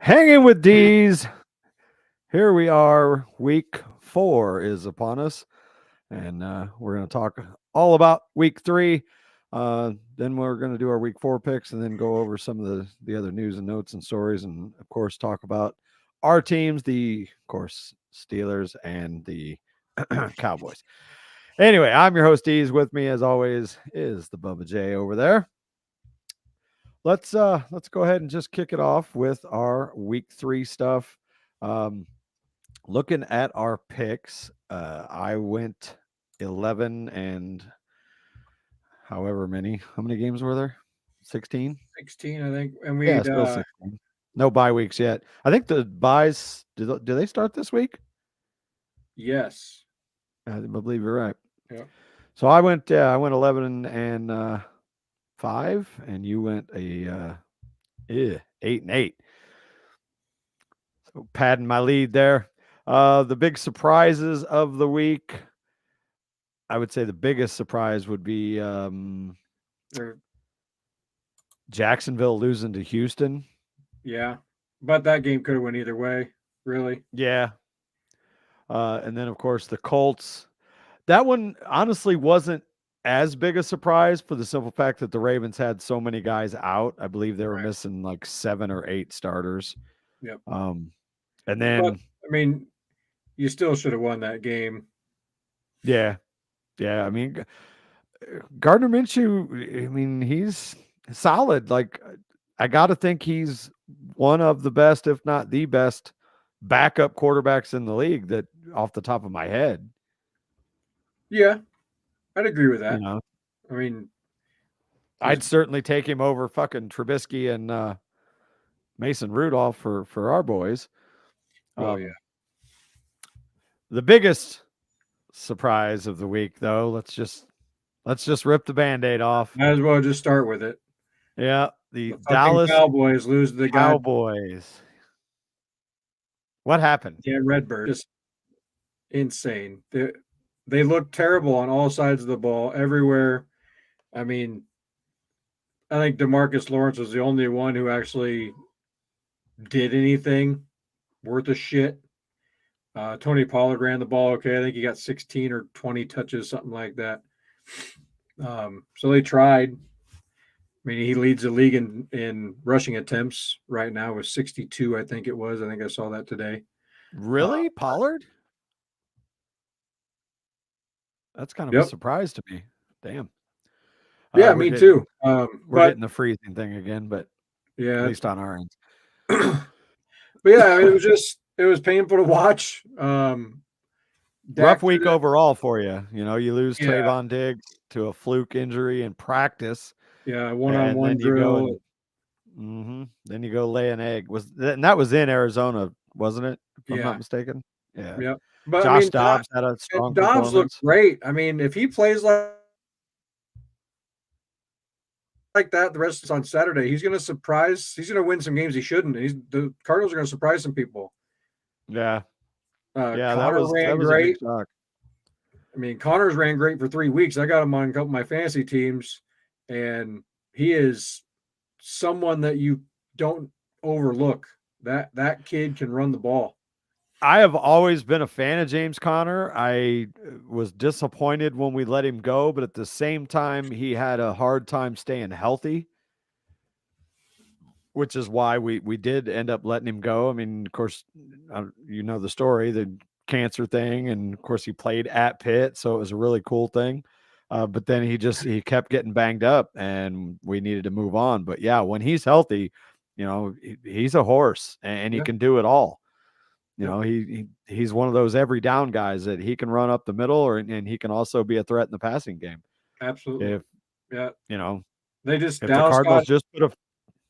Hanging with D's. Here we are. Week 4 is upon us, and we're going to talk all about week 3. Then we're going to do our week 4 picks, and then go over some of the other news and notes and stories, and of course talk about our teams, the of course Steelers and the Cowboys. Anyway, I'm your host D's. With me, as always, is the Bubba J over there. Let's go ahead and just kick it off with our week 3 stuff. Looking at our picks, I went 11 and however many. How many games were there? 16? 16, I think. And Yeah, we still 16. No bye weeks yet. I think the buys do they start this week? yes. I believe you're right. Yeah. So I went 11 and 5, and you went 8 and 8. So padding my lead there. The big surprises of the week. I would say the biggest surprise would be Or, Jacksonville losing to Houston. yeah. But that game could have went either way, really. Yeah. And then, of course, the Colts. That one honestly wasn't as big a surprise for the simple fact that the Ravens had so many guys out. I believe they were Right. missing like 7 or 8 starters. Yep. And But, then, I mean, you still should have won that game. yeah. I mean, Gardner Minshew, I mean, he's solid. Like, I got to think he's one of the best, if not the best, backup quarterbacks in the league. That off the top of my head, Yeah. I'd agree with you that. know, I mean, I'd certainly take him over fucking Trubisky and Mason Rudolph for our boys. yeah. The biggest surprise of the week, though, let's just rip the Band-Aid off. Might as well just start with it. Yeah, the The fucking Dallas Cowboys lose to the Cowboys. What happened? goddamn Redbirds. Just insane. They look terrible on all sides of the ball, everywhere. I mean, I think DeMarcus Lawrence was the only one who actually did anything worth a shit. Tony Pollard ran the ball okay. I think he got 16 or 20 touches, something like that. So they tried. I mean, he leads the league in rushing attempts right now with 62, I think it was. I think I saw that today. Really, Pollard? That's kind of a Yep. surprise to me. Damn. Yeah, me too. We're But getting the freezing thing again, but yeah, at least on our end. but yeah, it was painful to watch. Rough week overall for you. You know, you lose Yeah. Trayvon Diggs to a fluke injury in practice. Yeah, one-on-one drill. Then you go lay an egg. And that was in Arizona, wasn't it? If I'm Yeah. not mistaken. Yeah. Yep. But Josh I mean, Dobbs had a strong Dobbs looked performance. great. I mean, if he plays like that the rest on Saturday, he's going to surprise. He's going to win some games he shouldn't. The Cardinals are going to surprise some people. Yeah. Connor ran great. A big shock. I mean, Connor's ran great for 3 weeks. I got him on a couple of my fantasy teams, and he is someone that you don't overlook. That kid can run the ball. I have always been a fan of James Conner. I was disappointed when we let him go, but at the same time, he had a hard time staying healthy, which is why we did end up letting him go. I mean, of course, you know the story, the cancer thing, and of course he played at Pitt, so it was a really cool thing. But then he kept getting banged up, and we needed to move on. But yeah, when he's healthy, you know, he's a horse, and he can do it all. You know, he's one of those every down guys that he can run up the middle, and he can also be a threat in the passing game. Absolutely. You know, they just if the Cardinals just put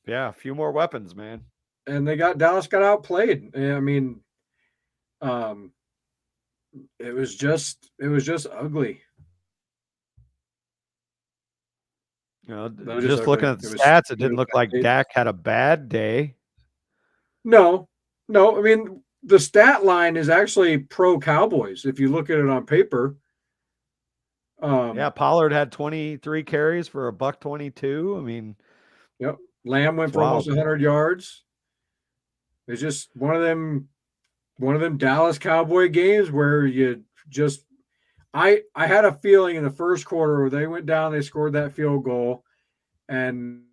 a few more weapons, man. And Dallas got outplayed. I mean, it was just ugly. You know, just looking at the stats, it didn't look like Dak had a bad day. No. I mean, the stat line is actually pro Cowboys if you look at it on paper. Pollard had 23 carries for $122. I mean, yep. Lamb went for almost 100 yards. It's just one of them Dallas Cowboy games where you just I had a feeling in the first quarter where they went down, they scored that field goal, and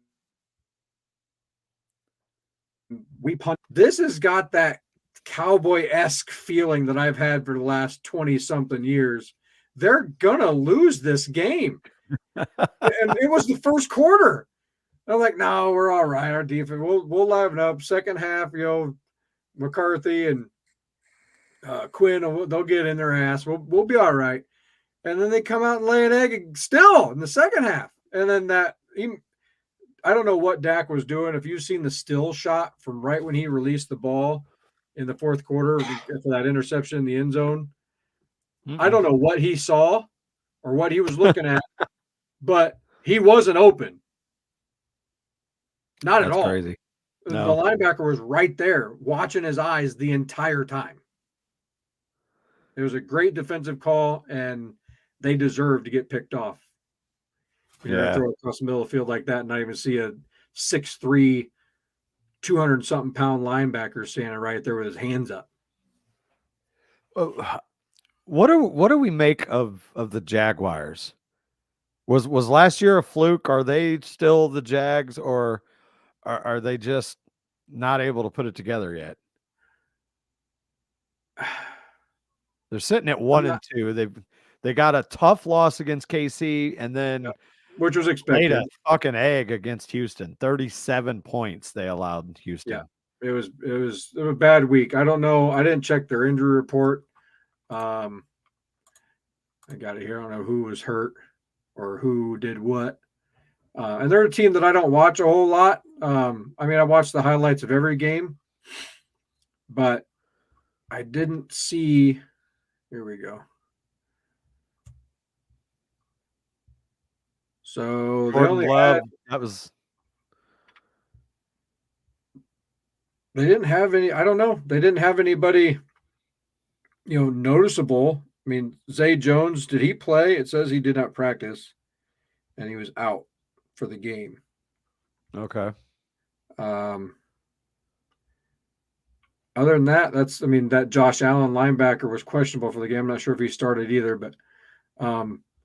we punt. This has got that Cowboy-esque feeling that I've had for the last 20 something years. They're gonna lose this game. And it was the first quarter. I'm like, no, we're all right. Our defense, we'll liven up. Second half, McCarthy and Quinn, they'll get in their ass. We'll be all right. And then they come out and lay an egg still in the second half. And then I don't know what Dak was doing. If you've seen the still shot from right when he released the ball in the fourth quarter for that interception in the end zone, I don't know what he saw or what he was looking at, but he wasn't open. Not That's at all. Crazy. No. The linebacker was right there watching his eyes the entire time. It was a great defensive call, and they deserve to get picked off. You're going to throw across the middle of the field like that and not even see a 6'3", 200-something pound linebacker standing right there with his hands up. What do we make of the Jaguars? Was last year a fluke? Are they still the Jags, or are they just not able to put it together yet? They're sitting at 1-2. They got a tough loss against KC, and then which was expected. Laid a fucking egg against Houston. 37 points they allowed Houston. Yeah, it was a bad week. I don't know. I didn't check their injury report. I got it here. I don't know who was hurt or who did what. And they're a team that I don't watch a whole lot. I mean, I watch the highlights of every game, but I didn't see. Here we go. So they only had, they didn't have any. I don't know. They didn't have anybody, noticeable. I mean, Zay Jones, did he play? It says he did not practice, and he was out for the game. Okay. Other than that, that Josh Allen linebacker was questionable for the game. I'm not sure if he started either, but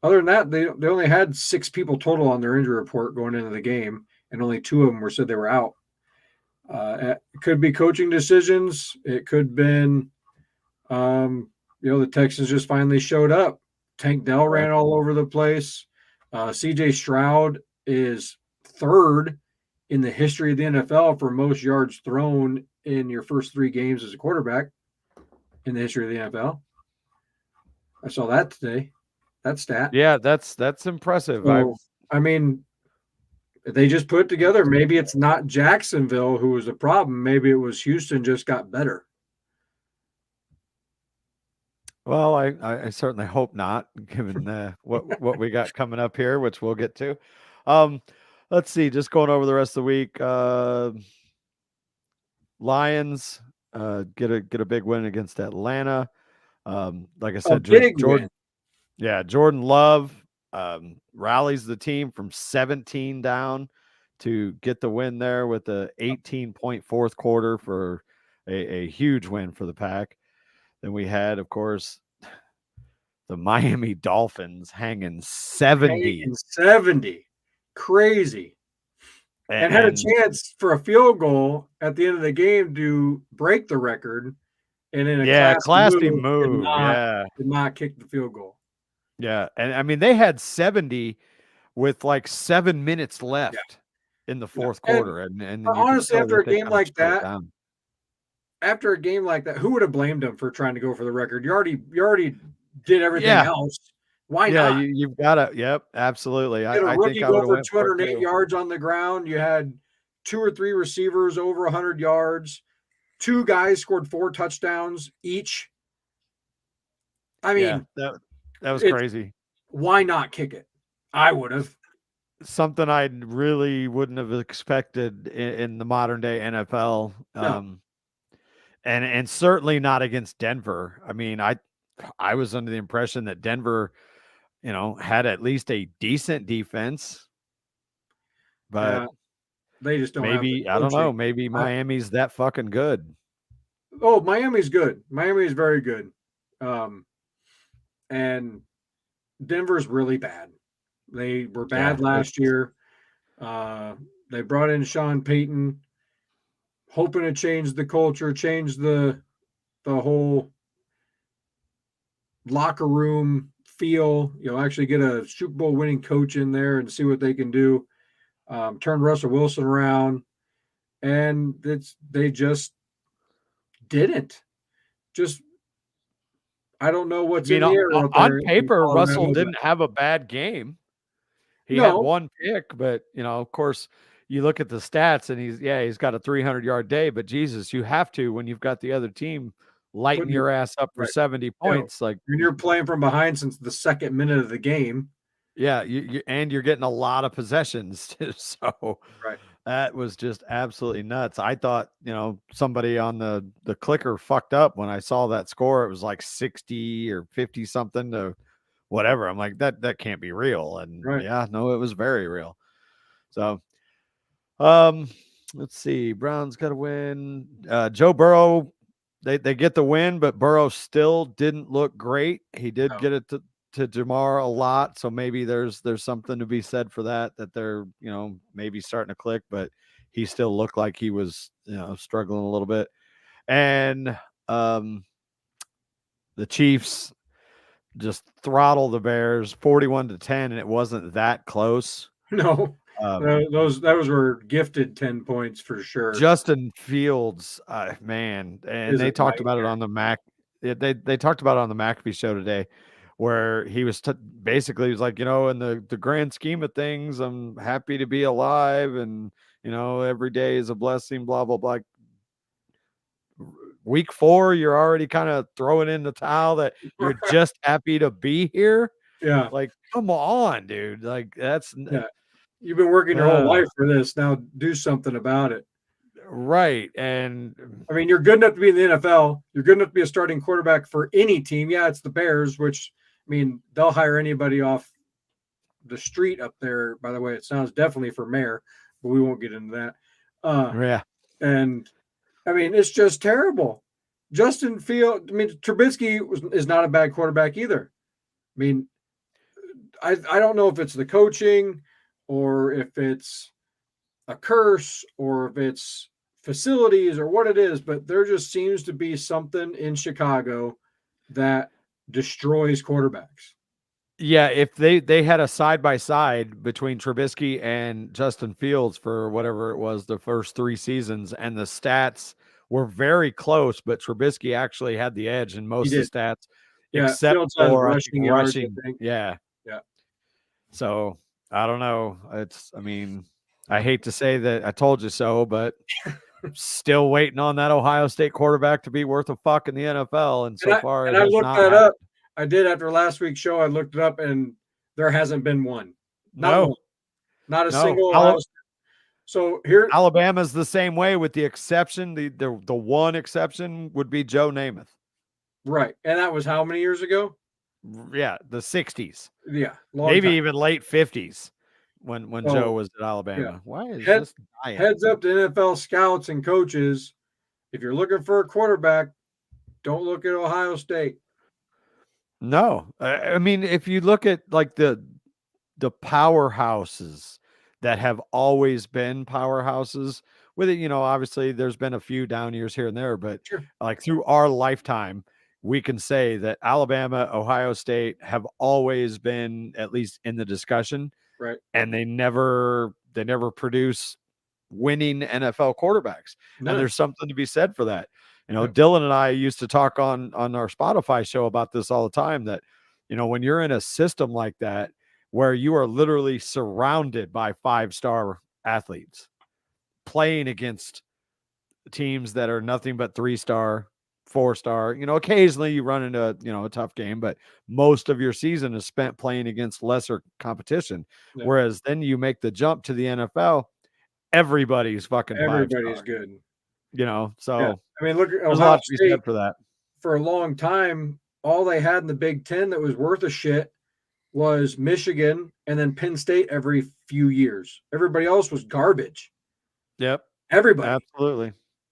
other than that, they only had 6 people total on their injury report going into the game, and only 2 of them said they were out. It could be coaching decisions. It could have been, the Texans just finally showed up. Tank Dell ran all over the place. CJ Stroud is 3rd in the history of the NFL for most yards thrown in your first 3 games as a quarterback in the history of the NFL. I saw that today. That stat. Yeah, that's impressive. So, they just put it together. Maybe it's not Jacksonville who was the problem. Maybe it was Houston just got better. Well, I certainly hope not, given what we got coming up here, which we'll get to. Let's see. Just going over the rest of the week. Lions get a big win against Atlanta. Like I said, Jordan Love rallies the team from 17 down to get the win there with the 18-point fourth quarter for a huge win for the Pack. Then we had, of course, the Miami Dolphins hanging 70. Crazy. And had a chance for a field goal at the end of the game to break the record. And in a classy move. Did not kick the field goal. Yeah. And they had 70 with like 7 minutes left in the fourth quarter. And honestly, after a game like that, who would have blamed them for trying to go for the record? You already did everything else. Why not? Yeah, you've got to. Yep, absolutely. You had a rookie go for 208 yards on the ground. You had 2 or 3 receivers over 100 yards. 2 guys scored 4 touchdowns each. I mean, that was crazy. Why not kick it? I would have. Something I really wouldn't have expected in the modern day NFL. No. And certainly not against Denver. I mean, I was under the impression that Denver, had at least a decent defense, but they just don't. Maybe I don't know. Maybe Miami's that fucking good. Oh, Miami's good. Miami is very good. And Denver's really bad. They were bad Yeah, last year. They brought in Sean Payton, hoping to change the culture, change the whole locker room feel. Actually get a Super Bowl winning coach in there and see what they can do. Turn Russell Wilson around, and they just didn't. Just I don't know I what's mean, in the air up on there in paper, Russell Colorado, but didn't have a bad game. He had no, one pick, but of course, you look at the stats and he's got a 300-yard day, but Jesus, you have to when you've got the other team lighting putting your ass up for right. 70 points. Like, When you're playing from behind since the second minute of the game, yeah, and you're getting a lot of possessions too. So right? that was just absolutely nuts. I thought, somebody on the clicker fucked up when I saw that score. It was like 60 or 50 something to whatever. I'm like, that can't be real. And Right. yeah, no, it was very real. So, um, let's see. Browns got to win. Joe Burrow, they get the win, but Burrow still didn't look great. He did No. get it to Jamar a lot, so maybe there's something to be said for that they're maybe starting to click, but he still looked like he was struggling a little bit. And the Chiefs just throttle the Bears 41-10, and it wasn't that close. No. Um, Those were gifted 10 points for sure. Justin Fields, man, and Is a they talked about it nightmare. on the They talked about it on the McAfee show today, where he was basically he was like, in the grand scheme of things, I'm happy to be alive, and every day is a blessing. Blah blah blah. Week 4, you're already kind of throwing in the towel that you're just happy to be here. Yeah. Like, come on, dude. Like that's Yeah. You've been working your whole uh, life for this. Now do something about it. right. And I mean, you're good enough to be in the NFL. You're good enough to be a starting quarterback for any team. Yeah, it's the Bears, which I mean, they'll hire anybody off the street up there. By the way, it sounds definitely for mayor, but we won't get into that. yeah. And I mean, it's just terrible. Justin Field. I mean, Trubisky is not a bad quarterback either. I mean, I don't know if it's the coaching or if it's a curse or if it's facilities or what it is, but there just seems to be something in Chicago that destroys quarterbacks. Yeah, if they had a side by side between Trubisky and Justin Fields for whatever it was the first 3 seasons, and the stats were very close, but Trubisky actually had the edge in He most of did. the stats, Yeah, except Fields has for I think rushing yards, I rushing. think. Yeah. Yeah. So I don't know. I mean, I hate to say that I told you so, but still waiting on that Ohio State quarterback to be worth a fuck in the NFL, and so far And it I has looked not that happened. up. I did after last week's show. I looked it up, and there hasn't been one. Not No, one. Not a no. single Ohio State. So here, Alabama's the same way, with the exception, the one exception would be Joe Namath. right, and that was how many years ago? Yeah, the 60s, Yeah, long maybe time. even late 50s when Joe So was at yeah, Alabama. Why is head, this dying? heads up to NFL scouts and coaches. If you're looking for a quarterback, don't look at Ohio State. No, I mean, if you look at like the powerhouses that have always been powerhouses, with it, obviously there's been a few down years here and there, but Sure. like through our lifetime, we can say that Alabama, Ohio State have always been at least in the discussion, Right. and they never produce winning NFL quarterbacks. And None. there's something to be said for that. Yep. Dylan and I used to talk on our Spotify show about this all the time, that when you're in a system like that where you are literally surrounded by 5-star athletes playing against teams that are nothing but 3-star, 4-star, occasionally you run into a tough game, but most of your season is spent playing against lesser competition. Yep. Whereas then you make the jump to the NFL, everybody's fucking 5-star, Everybody's good. so Yeah. I mean, look at there's a Ohio lot to be State. said for that. For a long time, all they had in the Big Ten that was worth a shit was Michigan and then Penn State every few years. Everybody else was garbage. Yep, Everybody. absolutely.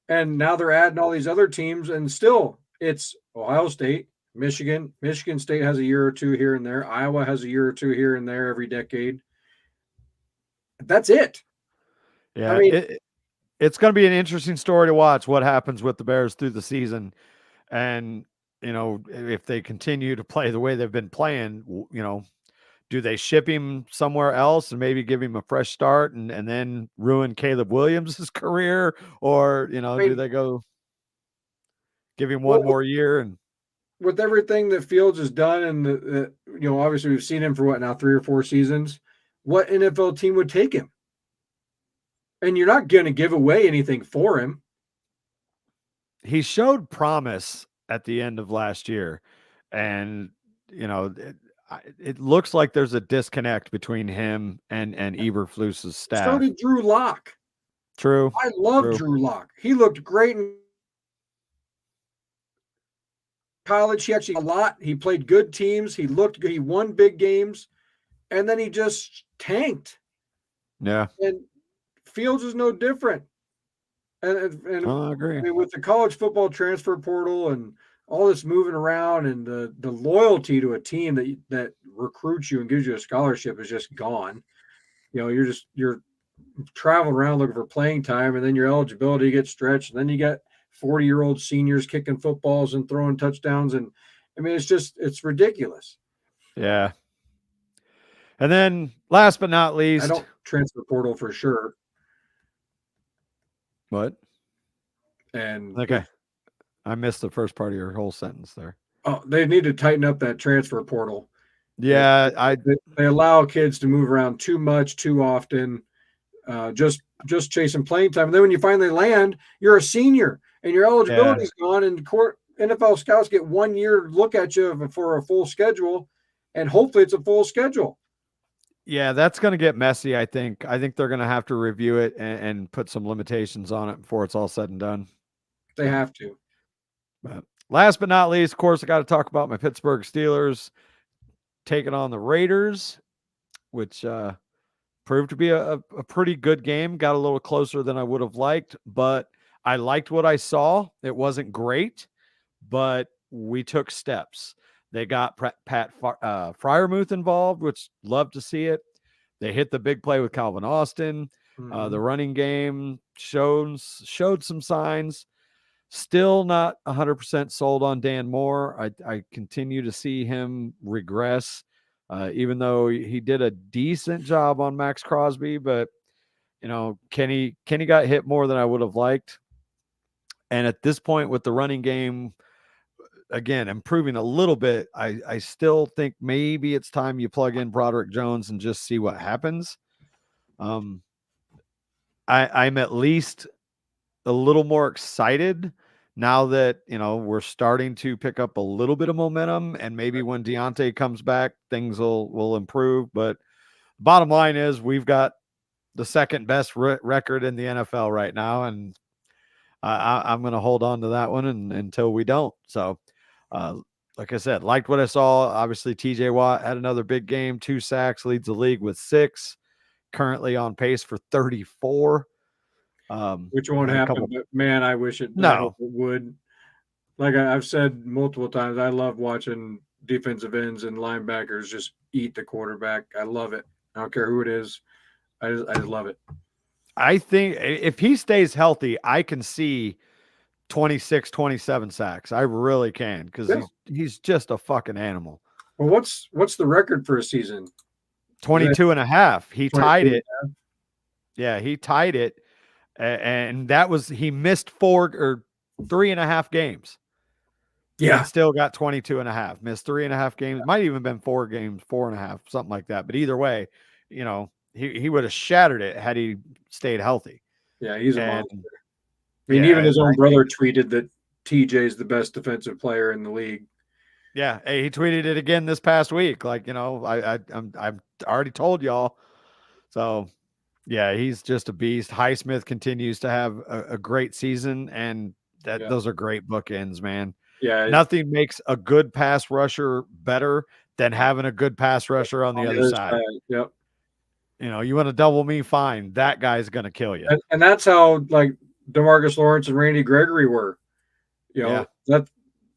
And now they're adding all these other teams, and still it's Ohio State, Michigan. Michigan State has a year or two here and there. Iowa has a year or two here and there every decade. That's it. I Yeah, mean, it's going to be an interesting story to watch what happens with the Bears through the season. And, if they continue to play the way they've been playing, do they ship him somewhere else and maybe give him a fresh start and then ruin Caleb Williams' career? Or, do they go give him one well, more year? And with everything that Fields has done, and obviously we've seen him for what now, 3 or 4 seasons. What NFL team would take him? And you're not going to give away anything for him. he showed promise at the end of last year. And, it looks like there's a disconnect between him and Eberflus's staff. So did Drew Lock. True. I love True. Drew Lock. He looked great in college. He actually a lot. He played good teams. He looked good. He won big games, and then he just tanked. Yeah. And Fields is no different. And I agree. I mean, with the college football transfer portal and all this moving around, and the loyalty to a team that recruits you and gives you a scholarship is just gone. You're traveling around looking for playing time, and then your eligibility gets stretched, and then you got 40-year-old seniors kicking footballs and throwing touchdowns, and I mean it's ridiculous. Yeah. And then last but not least, I don't transfer portal for sure. What? And Okay. I missed the first part of your whole sentence there. Oh, they need to tighten up that transfer portal. Yeah, they allow kids to move around too much, too often, just chasing playing time. And then when you finally land, you're a senior and your eligibility's gone. And NFL scouts get 1 year look at you for a full schedule, and hopefully it's a full schedule. Yeah, that's going to get messy. I think they're going to have to review it and put some limitations on it before it's all said and done. They have to. But last but not least, of course, I got to talk about my Pittsburgh Steelers taking on the Raiders, which proved to be a pretty good game. Got a little closer than I would have liked, but I liked what I saw. It wasn't great, but we took steps. They got Pat Freiermuth involved, which love to see it. They hit the big play with Calvin Austin. Mm-hmm. The running game showed some signs. Still not 100% sold on Dan Moore. I continue to see him regress, even though he did a decent job on Max Crosby. But, Kenny got hit more than I would have liked. And at this point with the running game, again, improving a little bit, I still think maybe it's time you plug in Broderick Jones and just see what happens. I'm at least a little more excited now that, we're starting to pick up a little bit of momentum, and maybe when Deontay comes back, things will improve. But bottom line is we've got the second best record in the NFL right now. And I'm going to hold on to that one until we don't. So, like I said, liked what I saw. Obviously, TJ Watt had another big game, 2 sacks, leads the league with 6, currently on pace for 34. Which won't happen, but man, I wish it would. Like I've said multiple times, I love watching defensive ends and linebackers just eat the quarterback. I love it. I don't care who it is. I just love it. I think if he stays healthy, I can see 26, 27 sacks. I really can, because he's just a fucking animal. Well, what's the record for a season? 22 and a half. He tied it. Yeah, he tied it. And that was, he missed 4 or 3.5 games. Yeah. And still got 22 and a half. Missed 3.5 games. Might even been 4 games, 4.5, something like that. But either way, he would have shattered it had he stayed healthy. Yeah, he's a monster. I mean, even his own brother tweeted that TJ is the best defensive player in the league. Yeah, hey, he tweeted it again this past week. Like, I've already told y'all. So, yeah, he's just a beast. Highsmith continues to have a great season, and those are great bookends, man. Yeah, nothing makes a good pass rusher better than having a good pass rusher on the other side. Yep. You want to double me, fine. That guy's going to kill you. And that's how, like, DeMarcus Lawrence and Randy Gregory were. Yeah. That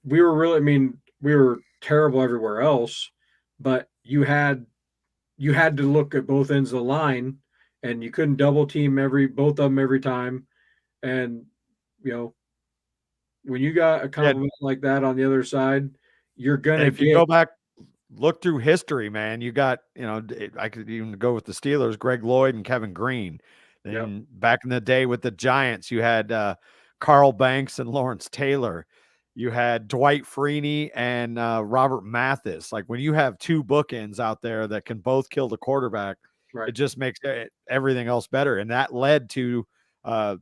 we were really. I mean, we were terrible everywhere else, but you had to look at both ends of the line, and you couldn't double team both of them every time. And you know, when you got a Yeah. compliment like that on the other side, you're And gonna if you get go back, look through history, man, you got, I could even go with the Steelers, Greg Lloyd and Kevin Green. yep, Then back in the day with the Giants, you had Carl Banks and Lawrence Taylor. You had Dwight Freeney and Robert Mathis. Like when you have two bookends out there that can both kill the quarterback, right, it just makes everything else better. And that led to the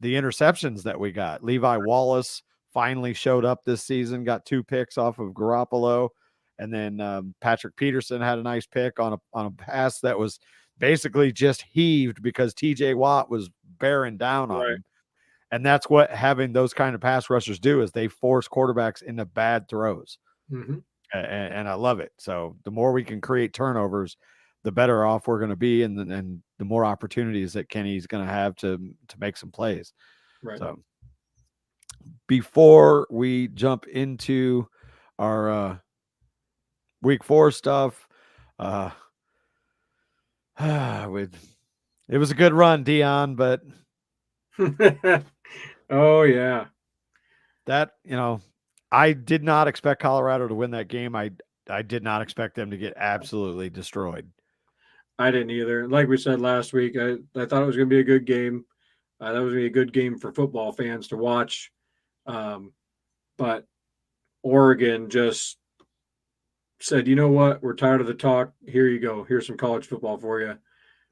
interceptions that we got. Levi Wallace finally showed up this season, got 2 picks off of Garoppolo. And then Patrick Peterson had a nice pick on a pass that was basically just heaved because TJ Watt was bearing down on right. him. And that's what having those kind of pass rushers do is they force quarterbacks into bad throws. Mm-hmm. And I love it. So the more we can create turnovers, the better off we're going to be, and the more opportunities that Kenny's going to have to make some plays. Right. So before we jump into our week 4 stuff, it was a good run, Dion, but Oh yeah, that, I did not expect Colorado to win that game. I did not expect them to get absolutely destroyed. I didn't either. Like we said last week, I thought it was going to be a good game. That was going to be a good game for football fans to watch. But Oregon just said, you know what? We're tired of the talk. Here you go. Here's some college football for you.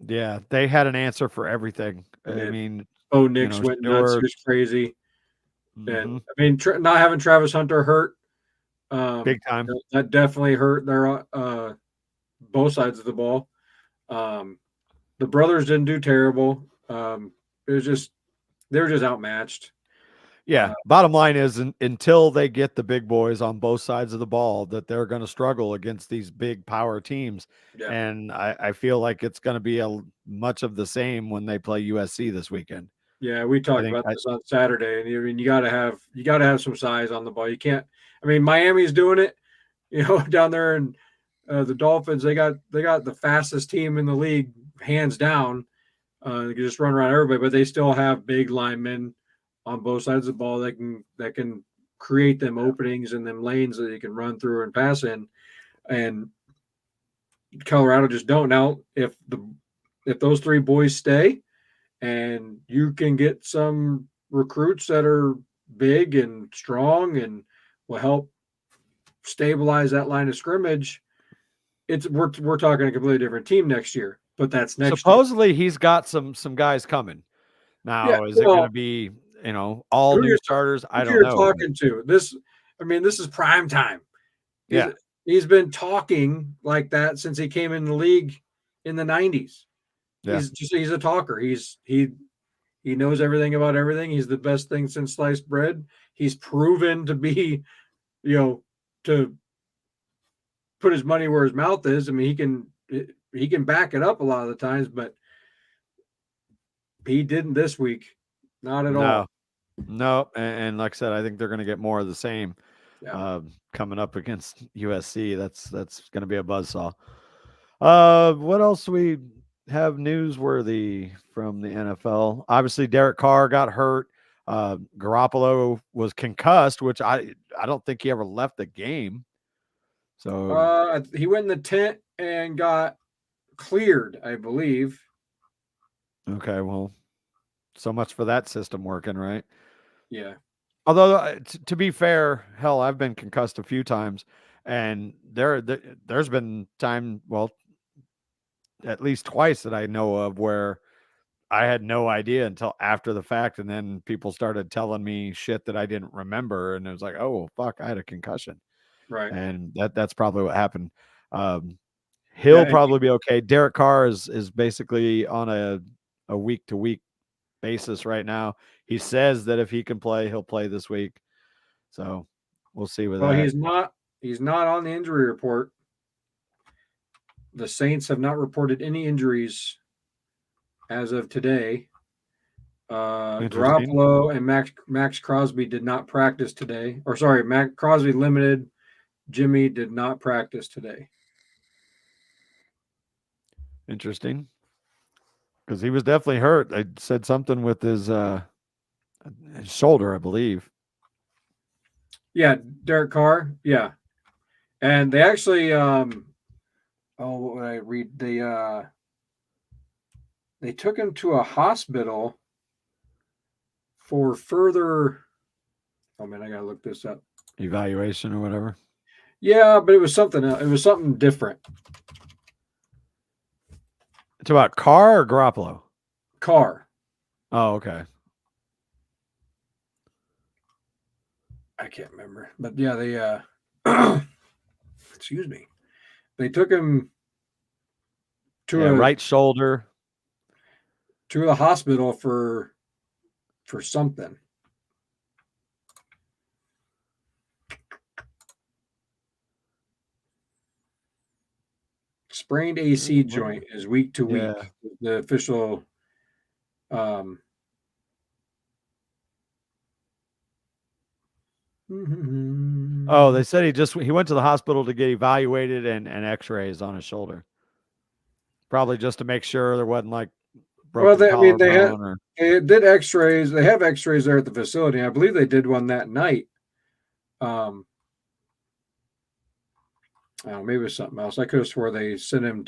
Yeah, they had an answer for everything. And I then mean, Nix went nuts. He Stewart, was crazy. And mhm, I mean, not having Travis Hunter hurt, big time. that definitely hurt their both sides of the ball. The brothers didn't do terrible. It was just they were just outmatched. Yeah, bottom line is until they get the big boys on both sides of the ball, that they're going to struggle against these big power teams. Yeah, And I feel like it's going to be much of the same when they play USC this weekend. yeah. We I talked think about this on Saturday, and I mean, you got to have some size on the ball. You can't. I mean, Miami's doing it, down there, and the Dolphins they got the fastest team in the league, hands down. They can just run around everybody, but they still have big linemen on both sides of the ball that can create them openings and them lanes that you can run through and pass in. And Colorado just don't. Now, if those 3 boys stay, and you can get some recruits that are big and strong and will help stabilize that line of scrimmage, we're talking a completely different team next year. But that's next year. supposedly he's got some guys coming. Yeah. Now, is it going Well, to be, all who new you're starters? I who don't you're know. talking to? This is prime time. He's Yeah. he's been talking like that since he came in the league in the 90s. Yeah. He's a talker. He knows everything about everything. He's the best thing since sliced bread. He's proven to be, to put his money where his mouth is. I mean, he can back it up a lot of the times, but he didn't this week. Not at all. No. No. And like I said, I think they're going to get more of the same. Yeah. Coming up against USC. That's going to be a buzzsaw. What else we have newsworthy from the NFL? Obviously, Derek Carr got hurt. Garoppolo was concussed, which I don't think he ever left the game. So He went in the tent and got cleared, I believe. okay, well, so much for that system working, right? Yeah. Although to be fair, hell, I've been concussed a few times, and there's been time, well, at least twice that I know of where I had no idea until after the fact, and then people started telling me shit that I didn't remember, and it was like, oh fuck, I had a concussion, Right. and that's probably what happened. Um, Yeah. he'll probably be okay. Derek Carr is basically on a week to week basis right now. He says that if he can play, he'll play this week. So we'll see with Well, that. he's not on the injury report. The Saints have not reported any injuries as of today. Interesting. Garoppolo and Max Crosby did not practice today. Or sorry, Max Crosby limited. Jimmy did not practice today. Interesting. Because he was definitely hurt. I said something with his shoulder, I believe. Yeah, Derek Carr. Yeah, and they actually, what would I read? They took him to a hospital for further. Oh man, I gotta look this up. Evaluation or whatever. Yeah, but it was something else. It was something different. It's about Carr or Garoppolo? Carr. Oh, okay. I can't remember, but yeah, they excuse me. They took him to right shoulder. To the hospital for something. Sprained AC joint is week to week. The official Oh, they said he went to the hospital to get evaluated and x-rays on his shoulder. Probably just to make sure there wasn't like broken they did x-rays. They have x-rays there at the facility. I believe they did one that night. Maybe it was something else. I could have swore they sent him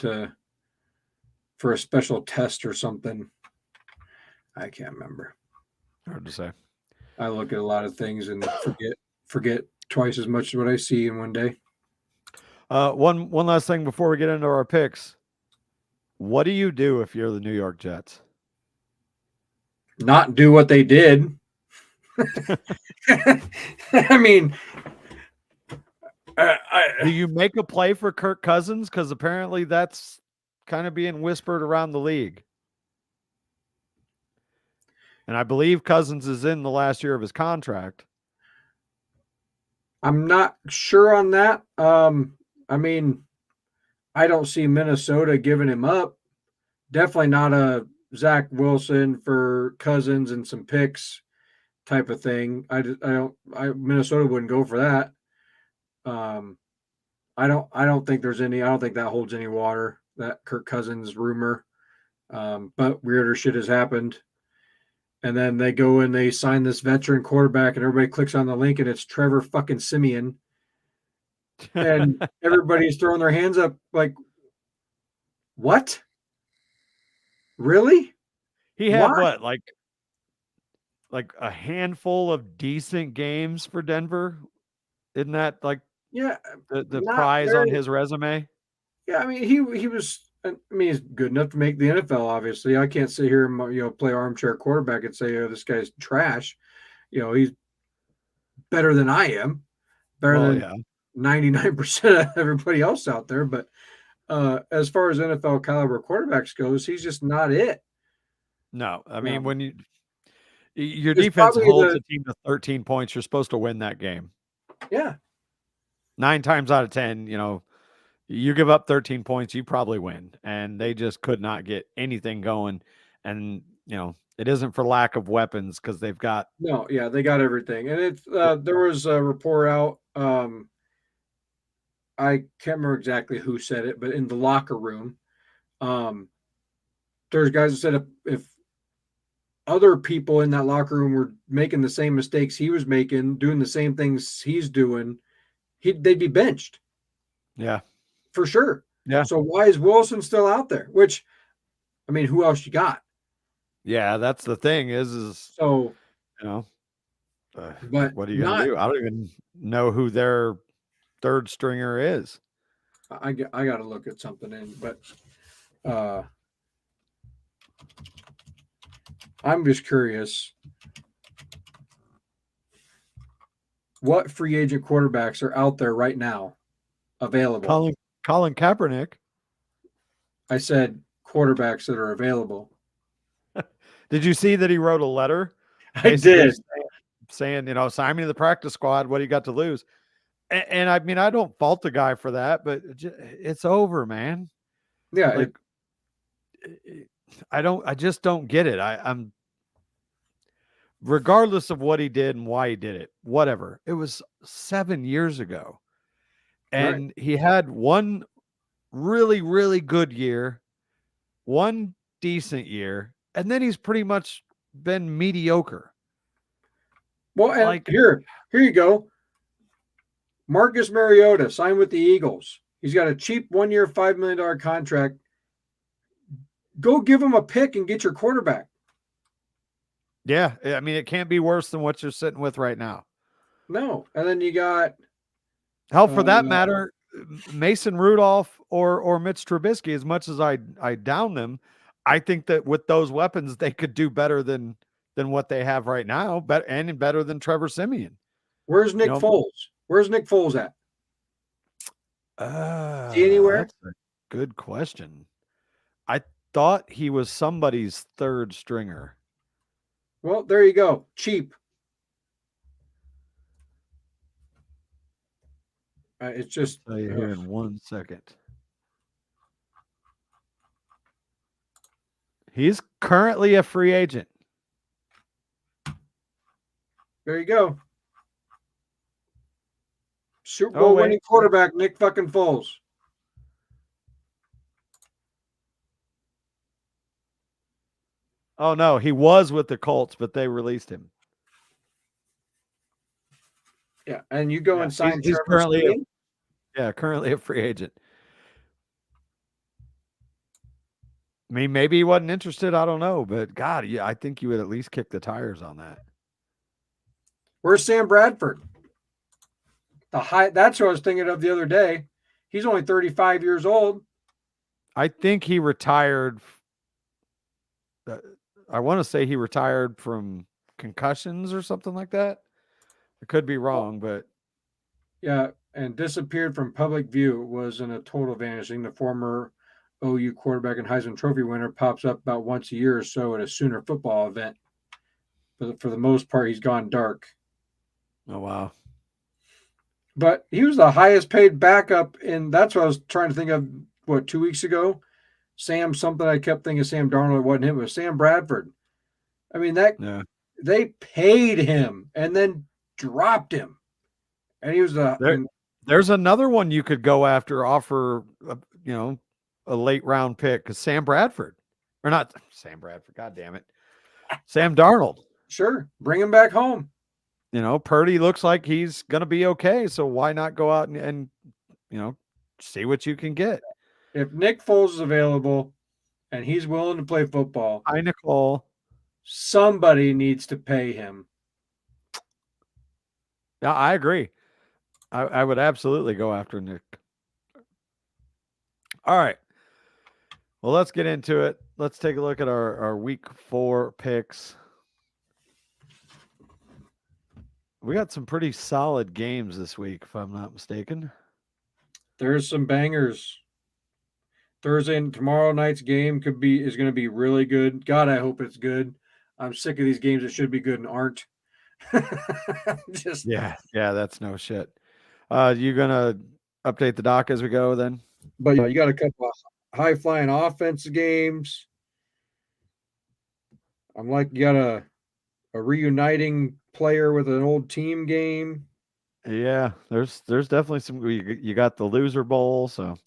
for a special test or something. I can't remember. Hard to say. I look at a lot of things and forget twice as much as what I see in one day. One last thing before we get into our picks. What do you do if you're the New York Jets? Not do what they did. I mean, do you make a play for Kirk Cousins? Because apparently that's kind of being whispered around the league. And I believe Cousins is in the last year of his contract. I'm not sure on that. I mean, I don't see Minnesota giving him up. Definitely not a Zach Wilson for Cousins and some picks type of thing. Minnesota wouldn't go for that. I don't think that holds any water, that Kirk Cousins rumor. But weirder shit has happened. And then they go and they sign this veteran quarterback, and everybody clicks on the link, and it's Trevor fucking Siemian. And everybody's throwing their hands up like, what? Really? He had what, like a handful of decent games for Denver? Isn't that like the prize on his resume? Yeah, I mean he was. I mean, he's good enough to make the NFL. Obviously, I can't sit here and play armchair quarterback and say, "Oh, this guy's trash." He's better than I am, better than 99% of everybody else out there. But as far as NFL caliber quarterbacks goes, he's just not it. No, I mean when your defense holds a team to 13 points, you're supposed to win that game. Yeah. 9 times out of 10, you give up 13 points, you probably win. And they just could not get anything going. And, it isn't for lack of weapons because they've got. No, yeah, they got everything. And it's there was a report out. I can't remember exactly who said it, but in the locker room, there's guys that said if other people in that locker room were making the same mistakes he was making, doing the same things he's doing, they'd be benched. Yeah. For sure. Yeah. So why is Wilson still out there? Which, I mean, who else you got? Yeah, that's the thing is so, but what are you going to do? I don't even know who their third stringer is. I got to look at something but I'm just curious. What free agent quarterbacks are out there right now available? Colin Kaepernick. I said quarterbacks that are available. Did you see that he wrote a letter? I did. Saying, sign me to the practice squad. What do you got to lose? And I mean, I don't fault the guy for that, but it's over, man. Yeah. I just don't get it. regardless of what he did and why he did it, whatever. It was 7 years ago. And he had one really, really good year, one decent year, and then he's pretty much been mediocre. Well, and Like- here you go. Marcus Mariota signed with the Eagles. He's got a cheap 1-year, $5 million contract. Go give him a pick and get your quarterback. Yeah, I mean, it can't be worse than what you're sitting with right now. No. And then you got Hell, for that matter, Mason Rudolph or Mitch Trubisky, as much as I down them, I think that with those weapons, they could do better than what they have right now, and better than Trevor Siemian. Where's Nick Foles? Where's Nick Foles at? Is he anywhere? That's a good question. I thought he was somebody's third stringer. Well, there you go. Cheap. It's just I'll tell you here in 1 second. He's currently a free agent. there you go. Super Bowl winning quarterback Nick fucking Foles. Oh no, he was with the Colts, but they released him. Yeah, and you go and sign he's Trevor Siemian? currently a free agent. I mean, maybe he wasn't interested. I don't know, but God, yeah, I think you would at least kick the tires on that. Where's Sam Bradford? That's what I was thinking of the other day. He's only 35 years old. I think he retired. I want to say he retired from concussions or something like that. I could be wrong, but yeah, and disappeared from public view, was in a total vanishing. The former OU quarterback and Heisman Trophy winner pops up about once a year or so at a Sooner football event. But for the most part, he's gone dark. Oh, wow. But he was the highest paid backup, and that's what I was trying to think of, 2 weeks ago? Sam something, I kept thinking Sam Darnold. It wasn't him, it was Sam Bradford. I mean, they paid him and then dropped him. And he was there's another one you could go after, offer, a late round pick, because Sam Bradford. Or not Sam Bradford, God damn it. Sam Darnold. Sure, bring him back home. Purdy looks like he's going to be okay. So why not go out and see what you can get? If Nick Foles is available and he's willing to play football, hi, Nicole. Somebody needs to pay him. Yeah, I agree. I would absolutely go after Nick. All right. Well, let's get into it. Let's take a look at our week 4 picks. We got some pretty solid games this week, if I'm not mistaken. There's some bangers. Thursday and tomorrow night's game is going to be really good. God, I hope it's good. I'm sick of these games that should be good and aren't. Yeah, that's no shit. You gonna update the doc as we go then? But you got a couple of high flying offense games. I'm like, you got a reuniting player with an old team game. Yeah, there's definitely some. You got the loser bowl, so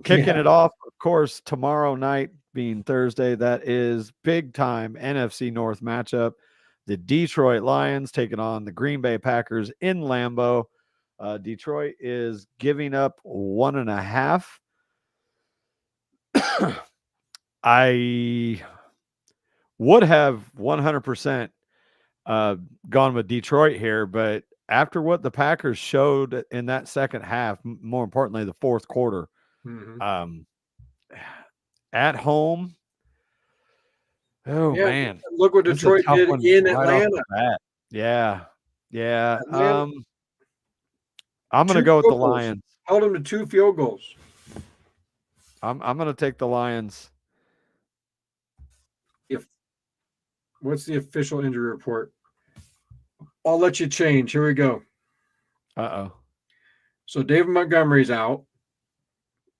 kicking it off, of course, tomorrow night being Thursday. That is big time NFC North matchup. The Detroit Lions taking on the Green Bay Packers in Lambeau. Detroit is giving up 1.5. I would have 100% gone with Detroit here, but after what the Packers showed in that second half, more importantly, the fourth quarter, at home. Oh, man. Look what Detroit did in Atlanta. Yeah. I'm going to go with the Lions. Held them to 2 field goals. I'm going to take the Lions. What's the official injury report? I'll let you change. Here we go. Uh-oh. So David Montgomery's out.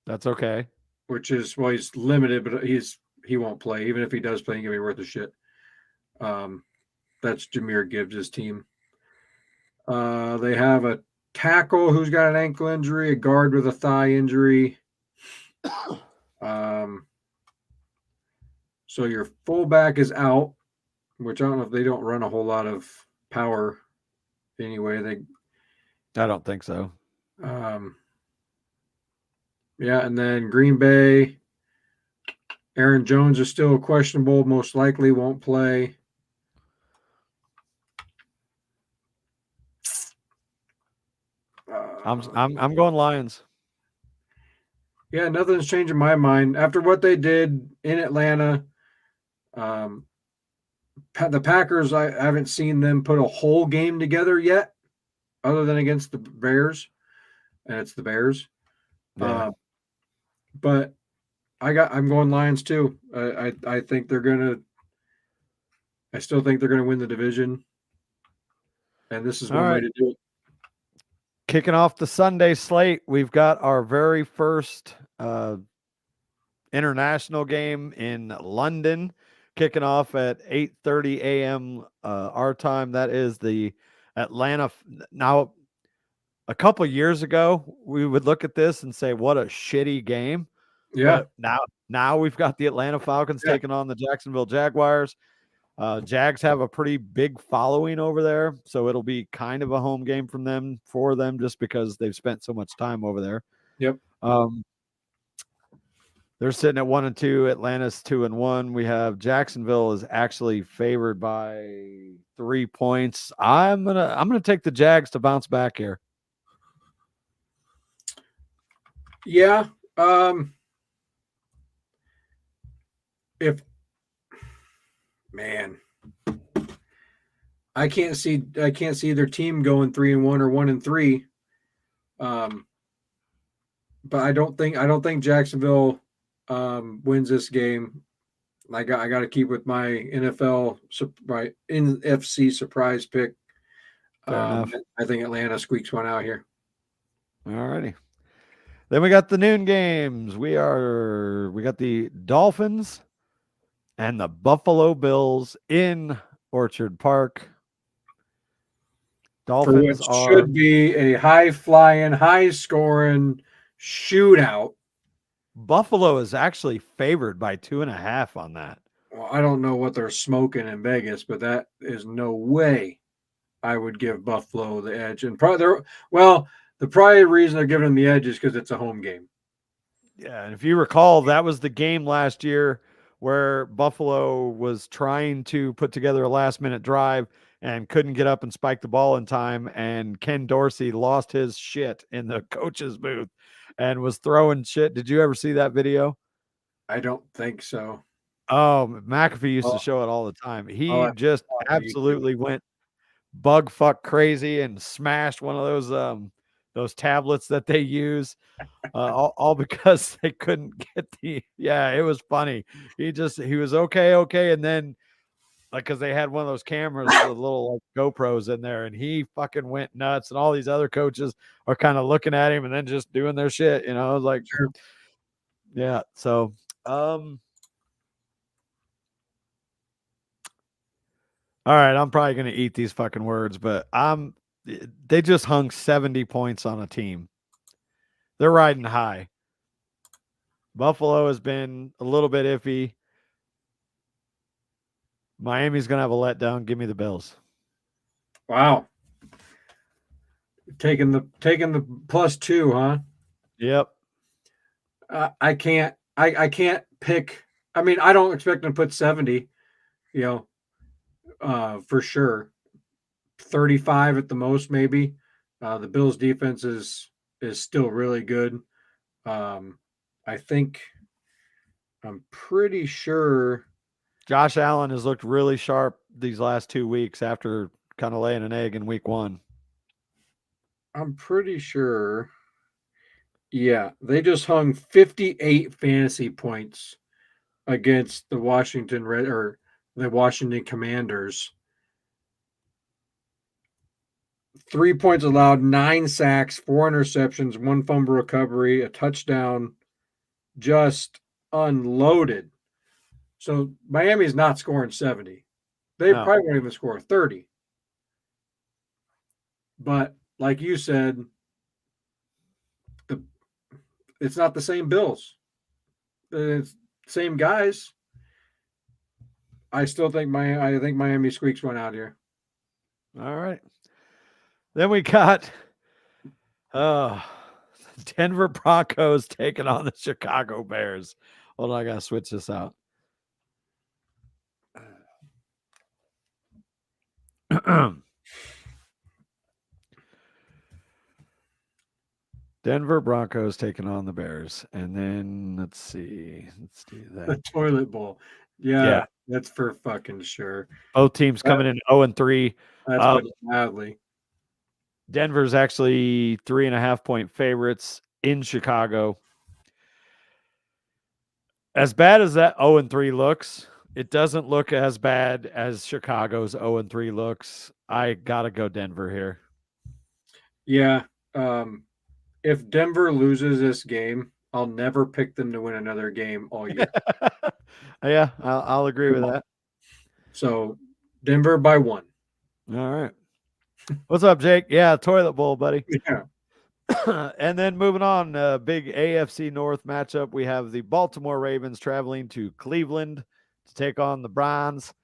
That's okay. Which is, well, he's limited, but he won't play. Even if he does play, he's going to be worth a shit. That's Jahmyr Gibbs' team. They have a tackle who's got an ankle injury, a guard with a thigh injury. So your fullback is out, which I don't know if they don't run a whole lot of power anyway. I don't think so. Yeah, and then Green Bay, Aaron Jones is still questionable, most likely won't play. I'm going Lions. Yeah, nothing's changing my mind after what they did in Atlanta. The Packers, I haven't seen them put a whole game together yet, other than against the Bears, and it's the Bears. Yeah. But I'm going Lions too. I think they're gonna. I still think they're gonna win the division, and this is All one way right. to do it. Kicking off the Sunday slate, we've got our very first international game in London, kicking off at 8:30 a.m. Our time. That is the Atlanta. Now, a couple years ago, we would look at this and say, "What a shitty game." Yeah, But now we've got the Atlanta Falcons Yeah. taking on the Jacksonville Jaguars. Jags have a pretty big following over there, so it'll be kind of a home game for them just because they've spent so much time over there. Yep. They're sitting at 1-2. Atlanta's 2-1. We have Jacksonville is actually favored by 3 points. I'm gonna take the Jags to bounce back here. Yeah. If man, I can't see either team going 3-1 or 1-3. But I don't think Jacksonville wins this game. I got to keep with my NFC surprise pick. Fair enough. I think Atlanta squeaks one out here. All righty. Then we got the noon games. We got the Dolphins and the Buffalo Bills in Orchard Park. Dolphins should be a high-flying, high-scoring shootout. Buffalo is actually favored by 2.5 on that. Well, I don't know what they're smoking in Vegas, but that is no way I would give Buffalo the edge. And the primary reason they're giving them the edge is because it's a home game. Yeah, and if you recall, that was the game last year where Buffalo was trying to put together a last-minute drive and couldn't get up and spike the ball in time, and Ken Dorsey lost his shit in the coach's booth and was throwing shit. Did you ever see that video? I don't think so. Oh, McAfee used to show it all the time. He just absolutely went bug fuck crazy and smashed one of those tablets that they use, all because they couldn't get it was funny. He was okay. And then because they had one of those cameras with little GoPros in there, and he fucking went nuts, and all these other coaches are kind of looking at him and then just doing their shit, I was like, sure. Yeah. So, all right, I'm probably going to eat these fucking words, but they just hung 70 points on a team. They're riding high. Buffalo has been a little bit iffy. Miami's going to have a letdown. Give me the Bills. Wow. Taking the +2, huh? Yep. I can't pick. I mean, I don't expect them to put 70, for sure. 35 at the most, maybe. The Bills defense is still really good. I'm pretty sure Josh Allen has looked really sharp these last 2 weeks after kind of laying an egg in week 1. I'm pretty sure. Yeah, they just hung 58 fantasy points against the Washington Commanders. 3 points allowed, 9 sacks, 4 interceptions, 1 fumble recovery, a touchdown, just unloaded. So Miami's not scoring 70. They No. probably won't even score 30. But like you said, it's not the same Bills. It's same guys. I think Miami squeaks one out here. All right. Then we got Denver Broncos taking on the Chicago Bears. Hold on, I gotta switch this out. Denver Broncos taking on the Bears. And then let's see. Let's do The that. toilet bowl. Yeah. That's for fucking sure. Both teams coming in 0-3. That's putting it mildly. Denver's actually 3.5-point favorites in Chicago. As bad as that 0-3 looks, it doesn't look as bad as Chicago's 0-3 looks. I gotta go Denver here. Yeah. If Denver loses this game, I'll never pick them to win another game all year. Yeah, I'll agree with that. So Denver by 1. All right. What's up, Jake? Yeah, toilet bowl, buddy. Yeah. And then moving on, big AFC North matchup. We have the Baltimore Ravens traveling to Cleveland to take on the Browns.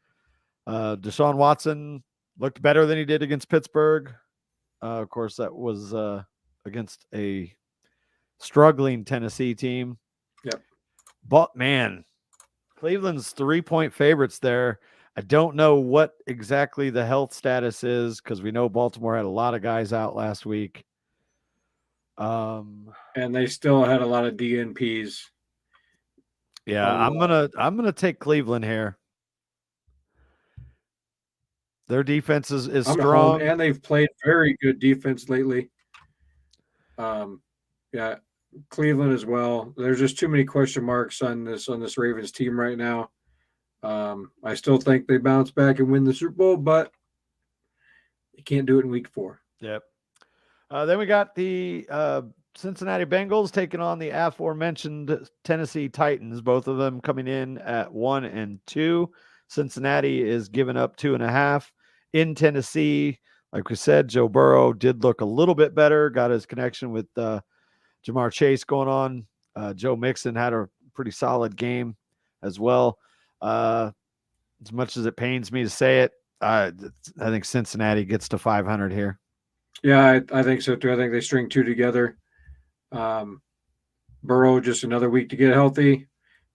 Deshaun Watson looked better than he did against Pittsburgh. Of course, that was against a struggling Tennessee team. Yep. But, man, Cleveland's 3-point favorites there. I don't know what exactly the health status is because we know Baltimore had a lot of guys out last week. And they still had a lot of DNPs. Yeah, I'm gonna take Cleveland here. Their defense is strong, and they've played very good defense lately. Yeah, Cleveland as well. There's just too many question marks on this Ravens team right now. I still think they bounce back and win the Super Bowl, but you can't do it in week 4. Yep. Then we got the Cincinnati Bengals taking on the aforementioned Tennessee Titans, both of them coming in at 1-2. Cincinnati is giving up 2.5 in Tennessee. Like we said, Joe Burrow did look a little bit better, got his connection with Jamar Chase going on. Joe Mixon had a pretty solid game as well. As much as it pains me to say it, I think Cincinnati gets to 500 here. Yeah, I think so too. I think they string 2 together. Burrow just another week to get healthy.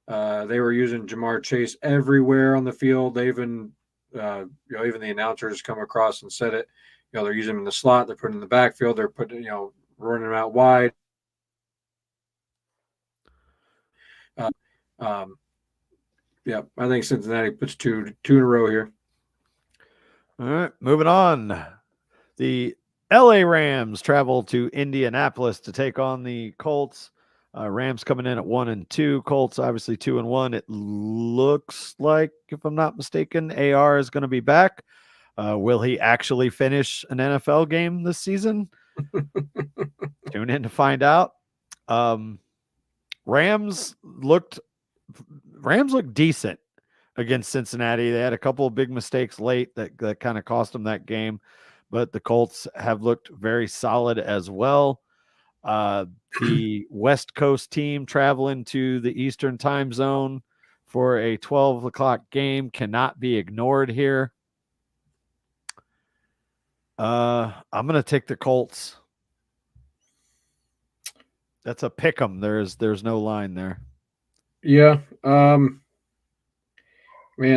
They were using Jamar Chase everywhere on the field. They even, even the announcers come across and said it. They're using him in the slot. They're putting him in the backfield. They're putting, running him out wide. Yeah, I think Cincinnati puts two in a row here. All right, moving on. The LA Rams travel to Indianapolis to take on the Colts. Rams coming in at 1-2. Colts obviously 2-1. It looks like, if I'm not mistaken, AR is going to be back. Will he actually finish an NFL game this season? Tune in to find out. Rams looked decent against Cincinnati. They had a couple of big mistakes late that kind of cost them that game, but the Colts have looked very solid as well. The West Coast team traveling to the Eastern time zone for a 12 o'clock game cannot be ignored here. I'm going to take the Colts. That's a pick 'em. There's no line there. Yeah. Man,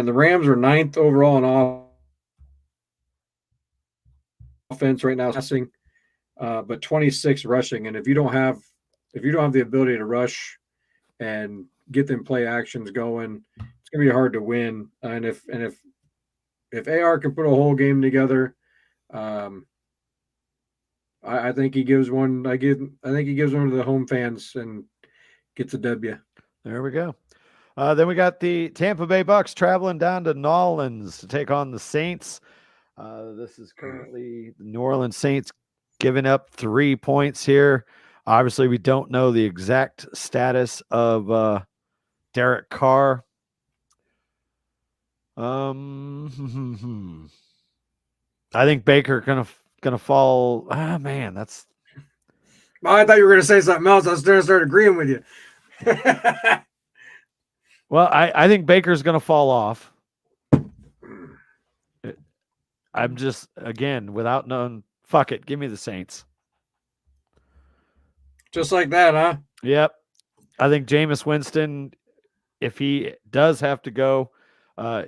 the Rams are 9th overall in offense right now, passing, but 26 rushing. And if you don't have the ability to rush and get them play actions going, it's gonna be hard to win. And if AR can put a whole game together, I think he gives one. I think he gives one to the home fans and gets a W. There we go. Then we got the Tampa Bay Bucks traveling down to New Orleans to take on the Saints. This is currently the New Orleans Saints giving up 3 points here. Obviously, we don't know the exact status of Derek Carr. I think Baker gonna fall. Ah, man, that's Oh, I thought you were going to say something else. I was going to start agreeing with you. well. I think Baker's gonna fall off. I'm just again without knowing. Fuck it, give me the Saints. Just like that, huh? Yep, I think Jameis Winston, if he does have to go,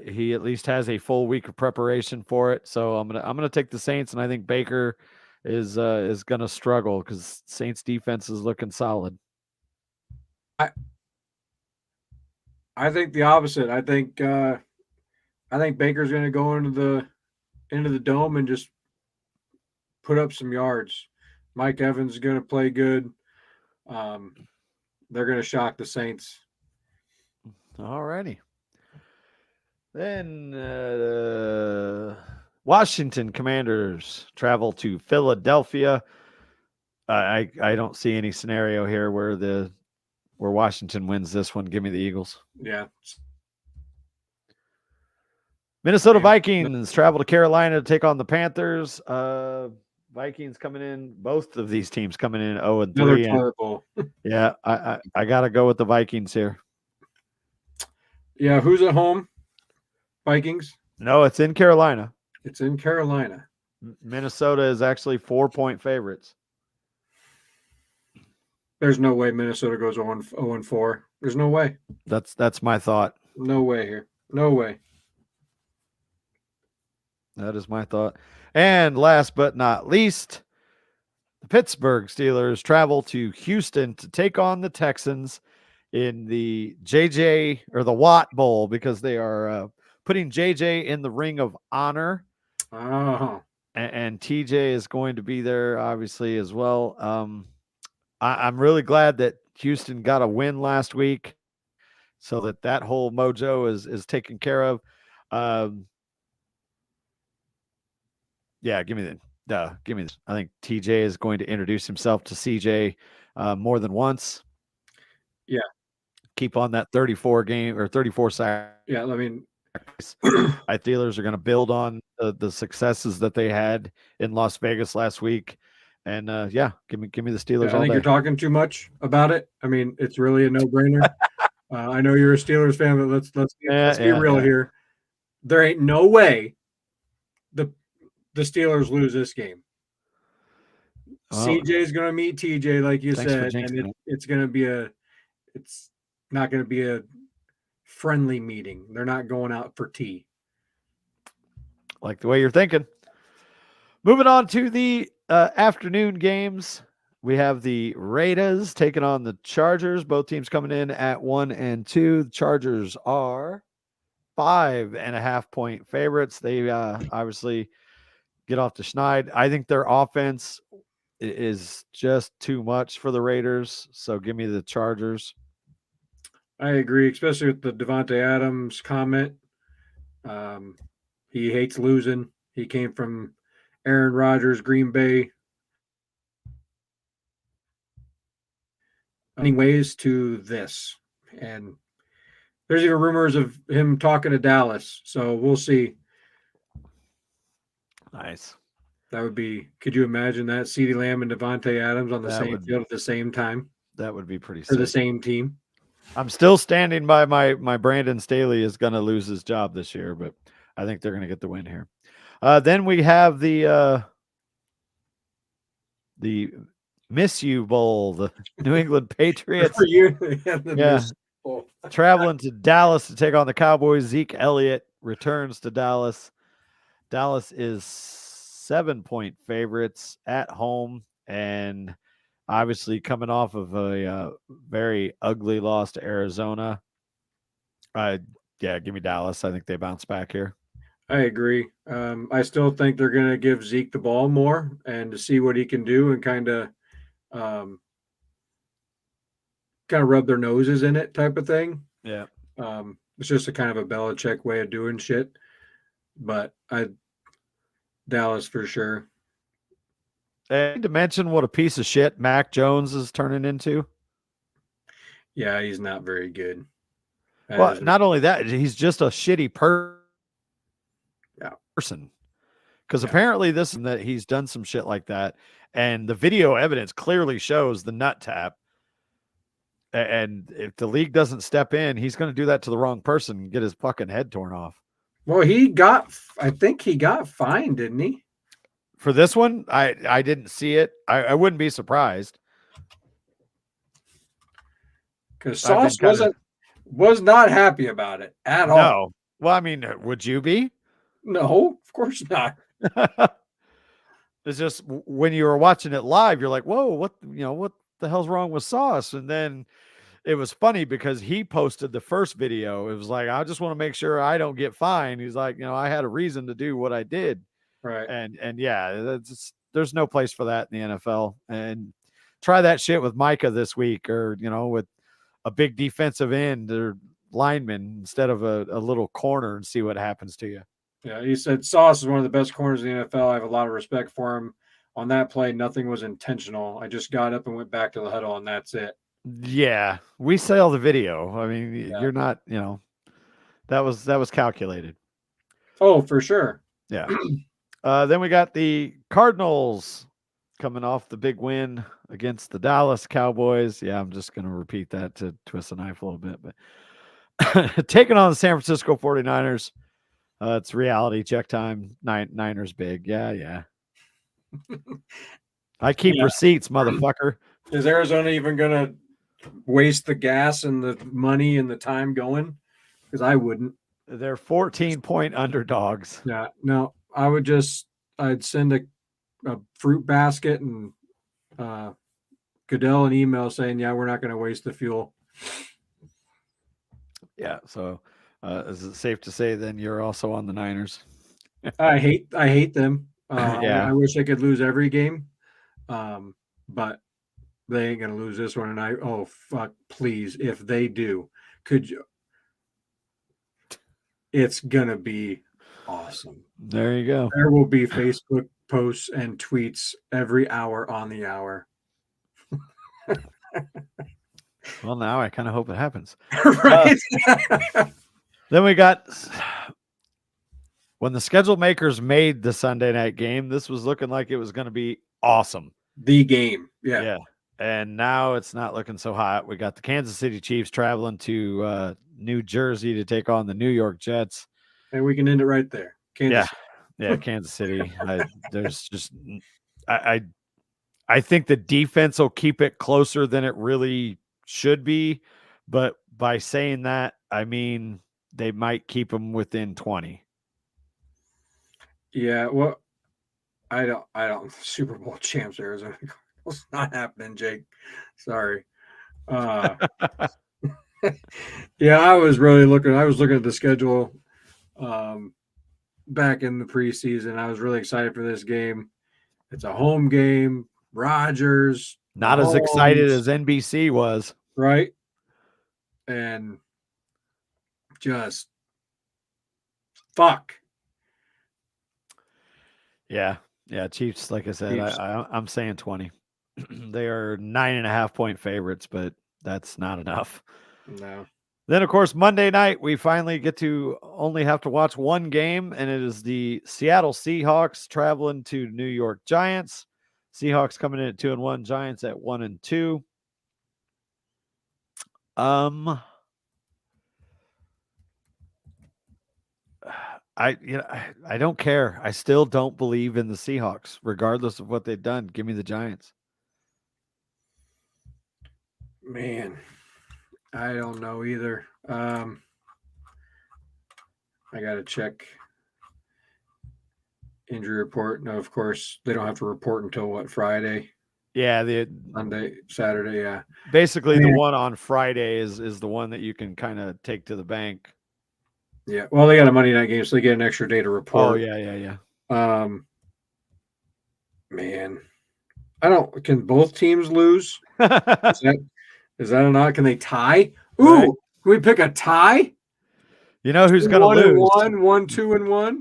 he at least has a full week of preparation for it. So I'm gonna take the Saints, and I think Baker is gonna struggle because Saints defense is looking solid. I think the opposite. I think Baker's going to go into the dome and just put up some yards. Mike Evans is going to play good. They're going to shock the Saints. All righty. Then Washington Commanders travel to Philadelphia. I don't see any scenario here where Washington wins this one. Give me the Eagles. Yeah. Minnesota Vikings travel to Carolina to take on the Panthers. Vikings coming in. Both of these teams coming in 0-3. Yeah, I got to go with the Vikings here. Yeah, who's at home? Vikings? No, it's in Carolina. It's in Carolina. Minnesota is actually 4-point favorites. There's no way Minnesota goes 0-4. There's no way. That's my thought. No way here. No way. That is my thought. And last but not least, the Pittsburgh Steelers travel to Houston to take on the Texans in the JJ or the Watt Bowl because they are putting JJ in the Ring of Honor. Uh-huh. And TJ is going to be there, obviously, as well. I'm really glad that Houston got a win last week so that whole mojo is taken care of. Yeah, give me this. I think TJ is going to introduce himself to CJ more than once. Yeah. Keep on that 34 sack. Yeah, I mean, Steelers are going to build on the successes that they had in Las Vegas last week. And give me the Steelers. I think you're talking too much about it. I mean, it's really a no-brainer. I know you're a Steelers fan, but let's be real here. There ain't no way the Steelers lose this game. CJ is going to meet TJ, like you said, and it's not going to be a friendly meeting. They're not going out for tea. Like the way you're thinking. Moving on to the afternoon games, we have the Raiders taking on the Chargers. Both teams coming in at 1-2. The Chargers are 5.5-point favorites. They obviously get off the schneid. I think their offense is just too much for the Raiders. So give me the Chargers. I agree, especially with the Davante Adams comment. He hates losing. He came from Aaron Rodgers, Green Bay. Ways to this. And there's even rumors of him talking to Dallas. So we'll see. Nice. That would be, could you imagine that? CeeDee Lamb and Davante Adams on the same field at the same time? That would be pretty sick. For the same team. I'm still standing by my Brandon Staley is going to lose his job this year, but I think they're going to get the win here. Then we have the Miss You Bowl, the New England Patriots. Traveling to Dallas to take on the Cowboys. Zeke Elliott returns to Dallas. Dallas is 7-point favorites at home, and obviously coming off of a very ugly loss to Arizona. Give me Dallas. I think they bounce back here. I agree. I still think they're going to give Zeke the ball more and to see what he can do and kind of rub their noses in it type of thing. Yeah. It's just a kind of a Belichick way of doing shit. But Dallas for sure. And to mention what a piece of shit Mac Jones is turning into. Yeah, he's not very good. Well, not only that, he's just a shitty person. person. Because Yeah. apparently that he's done some shit like that. And the video evidence clearly shows the nut tap. And if the league doesn't step in, he's going to do that to the wrong person and get his fucking head torn off. Well, I think he got fined, didn't he? For this one, I didn't see it. I wouldn't be surprised. Because Sauce was not happy about it at all. No. Well, I mean, would you be? No, of course not. It's just when you were watching it live, you're like, whoa, what the hell's wrong with Sauce? And then it was funny because he posted the first video. It was like, I just want to make sure I don't get fined. He's like, I had a reason to do what I did. Right. And yeah, there's no place for that in the NFL. And try that shit with Micah this week, or, with a big defensive end or lineman instead of a little corner, and see what happens to you. Yeah, he said Sauce is one of the best corners in the NFL. I have a lot of respect for him. On that play, nothing was intentional. I just got up and went back to the huddle, and that's it. Yeah, we saw the video. I mean, You're not, that was calculated. Oh, for sure. Yeah. Then we got the Cardinals coming off the big win against the Dallas Cowboys. Yeah, I'm just going to repeat that to twist the knife a little bit, but taking on the San Francisco 49ers. It's reality check time. Niners big. Yeah. I keep receipts, motherfucker. Is Arizona even going to waste the gas and the money and the time going? Because I wouldn't. They're 14-point underdogs. Yeah, no, I'd send a fruit basket and Goodell an email saying, yeah, we're not going to waste the fuel. Yeah. So is it safe to say then you're also on the Niners? I hate them. Yeah. I wish I could lose every game. But they ain't going to lose this one. And oh, fuck, please. If they do, could you? It's going to be awesome. There you go. There will be Facebook posts and tweets every hour on the hour. Well, now I kind of hope it happens. Right. Then we got, when the schedule makers made the Sunday night game, this was looking like it was going to be awesome. The game. Yeah. And now it's not looking so hot. We got the Kansas City Chiefs traveling to New Jersey to take on the New York Jets. And we can end it right there. Kansas City. I think the defense will keep it closer than it really should be, but by saying that, I mean they might keep them within 20. Yeah, well, I don't. Super Bowl champs Arizona Cardinals, not happening, Jake. Sorry. Yeah, I was looking at the schedule back in the preseason. I was really excited for this game. It's a home game. Rodgers. Not as excited as NBC was. Right. And just fuck. Yeah. Chiefs, like I said, I'm saying 20. They are 9.5-point favorites, but that's not enough. No. Then, of course, Monday night, we finally get to only have to watch one game, and it is the Seattle Seahawks traveling to New York Giants. Seahawks coming in at 2-1, Giants at 1-2. I don't care. I still don't believe in the Seahawks, regardless of what they've done. Give me the Giants. Man, I don't know either. I got to check injury report. No, of course, they don't have to report until Friday? Yeah, Sunday, Saturday, yeah. Basically, the one on Friday is the one that you can kind of take to the bank. Yeah, well, they got a Monday night game, so they get an extra day to report. Oh, yeah. Man, can both teams lose? Is that or not? Can they tie? Ooh, right. Can we pick a tie? You know who's going to lose? 1, 2-1.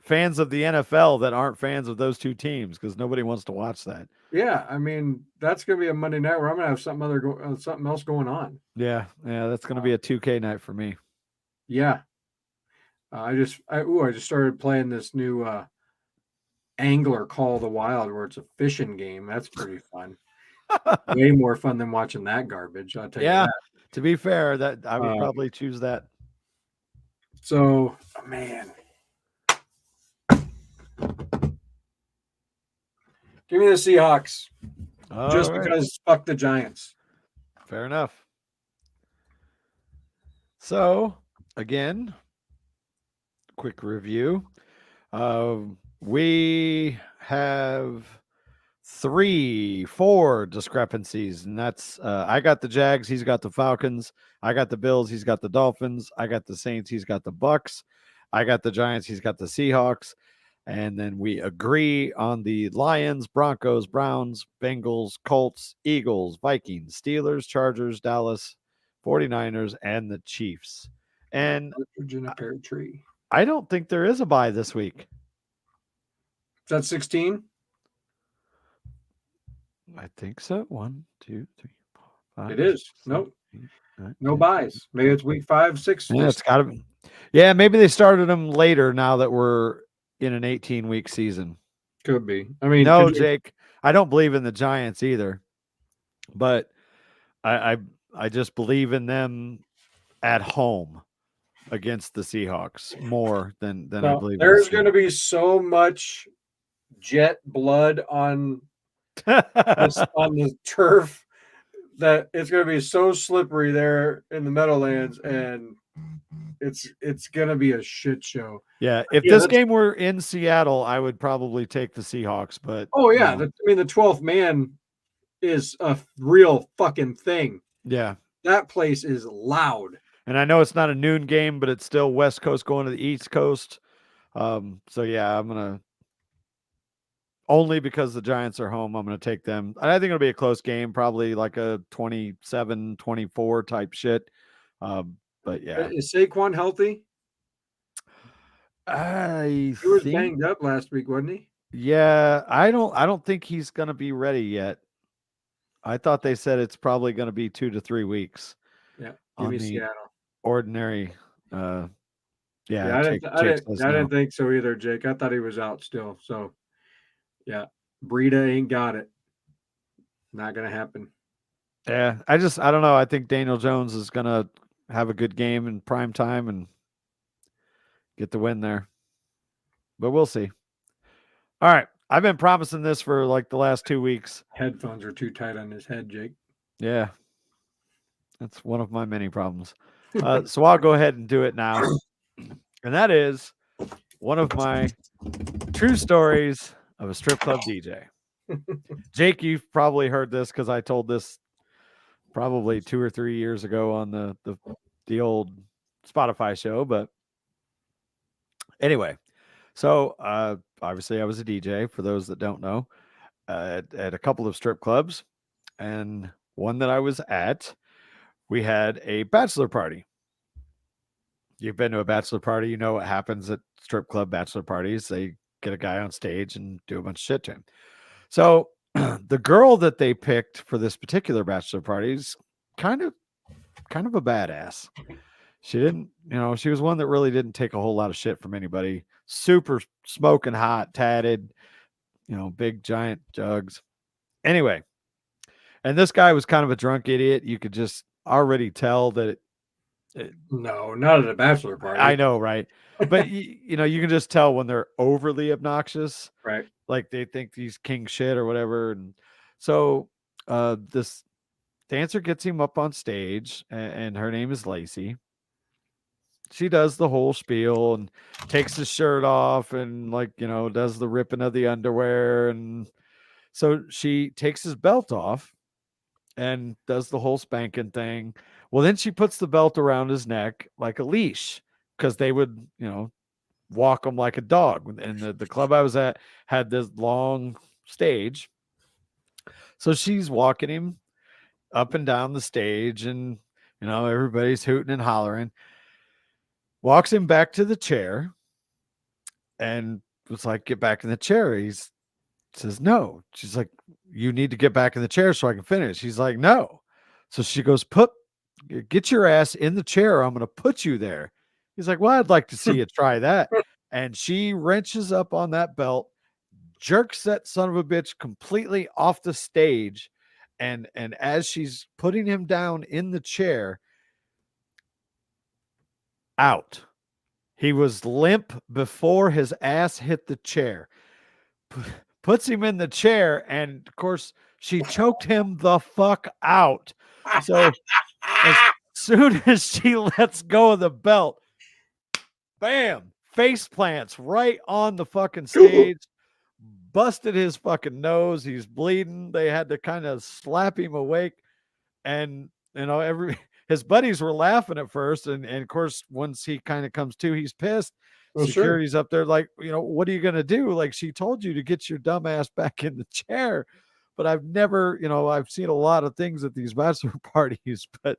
Fans of the NFL that aren't fans of those two teams, because nobody wants to watch that. Yeah, I mean that's going to be a Monday night where I'm going to have something else going on. Yeah, that's going to be a 2K night for me. Yeah. I just started playing this new Angler Call of the Wild, where it's a fishing game. That's pretty fun. Way more fun than watching that garbage. I'll tell you Yeah, that. to be fair, that I would Um, probably choose that. So, man, give me the Seahawks just All right, because fuck the Giants. fair enough. So, again, quick review. We have 4 discrepancies, and that's I got the Jags, he's got the Falcons. I got the Bills, he's got the Dolphins. I got the Saints, he's got the Bucks. I got the Giants, he's got the Seahawks. And then we agree on the Lions, Broncos, Browns, Bengals, Colts, Eagles, Vikings, Steelers, Chargers, Dallas, 49ers, and the Chiefs. And Partridge a pear tree. I don't think there is a bye this week. Is that 16? I think so. 1, 2, 3, 4, 5. It is. 6, Nope. 7, 8, 9, No 10, buys. Maybe it's week 5, 6. Yeah, it's got to be. Yeah, maybe they started them later now that we're in an 18-week season. Could be. I mean, no, Jake, I don't believe in the Giants either, but I just believe in them at home against the Seahawks more than I believe. There's going to be so much jet blood on the turf that it's going to be so slippery there in the Meadowlands, and it's going to be a shit show. Yeah, if this game were in Seattle, I would probably take the Seahawks, but oh yeah, I mean the 12th man is a real fucking thing. Yeah, that place is loud. And I know it's not a noon game, but it's still West Coast going to the East Coast. So yeah, I'm gonna only because the Giants are home, I'm gonna take them. I think it'll be a close game, probably like a 27-24 type shit. But yeah, is Saquon healthy? He was banged up last week, wasn't he? Yeah, I don't think he's gonna be ready yet. I thought they said it's probably gonna be 2 to 3 weeks. Yeah, give me Seattle. Ordinary. I didn't think so either, Jake. I thought he was out still. So, yeah, Breida ain't got it. Not gonna happen. Yeah, I don't know. I think Daniel Jones is gonna have a good game in prime time and get the win there. But we'll see. All right. I've been promising this for like the last 2 weeks. Headphones are too tight on his head, Jake. Yeah. That's one of my many problems. So I'll go ahead and do it now. And that is one of my true stories of a strip club DJ. Jake, you've probably heard this because I told this probably 2 or 3 years ago on the old Spotify show. But anyway, so obviously I was a DJ, for those that don't know, at a couple of strip clubs. And one that I was at, we had a bachelor party. You've been to a bachelor party, you know what happens at strip club bachelor parties. They get a guy on stage and do a bunch of shit to him. So the girl that they picked for this particular bachelor party is kind of a badass. She didn't, she was one that really didn't take a whole lot of shit from anybody. Super smoking hot, tatted, big giant jugs. Anyway, and this guy was kind of a drunk idiot. You could just already tell that no, not at a bachelor party. I know, right? But you can just tell when they're overly obnoxious, right? Like they think he's king shit or whatever. And so this dancer gets him up on stage, and her name is Lacey. She does the whole spiel and takes his shirt off and does the ripping of the underwear. And so she takes his belt off and does the whole spanking thing. Well, then she puts the belt around his neck like a leash because they would, walk him like a dog. And the club I was at had this long stage. So she's walking him up and down the stage, and, everybody's hooting and hollering. Walks him back to the chair and was like, get back in the chair. He says, no. She's like, you need to get back in the chair so I can finish. He's like, no. So she goes, get your ass in the chair. I'm going to put you there. He's like, well, I'd like to see you try that. And she wrenches up on that belt, jerks that son of a bitch completely off the stage. And as she's putting him down in the chair, out. He was limp before his ass hit the chair. Puts him in the chair, and of course, she choked him the fuck out. So as soon as she lets go of the belt, bam, face plants right on the fucking stage, busted his fucking nose. He's bleeding. They had to kind of slap him awake. And, every his buddies were laughing at first. And of course, once he kind of comes to, he's pissed. Well, sure. Security's up there, like, what are you going to do? Like, she told you to get your dumb ass back in the chair. But I've never, I've seen a lot of things at these bachelor parties, but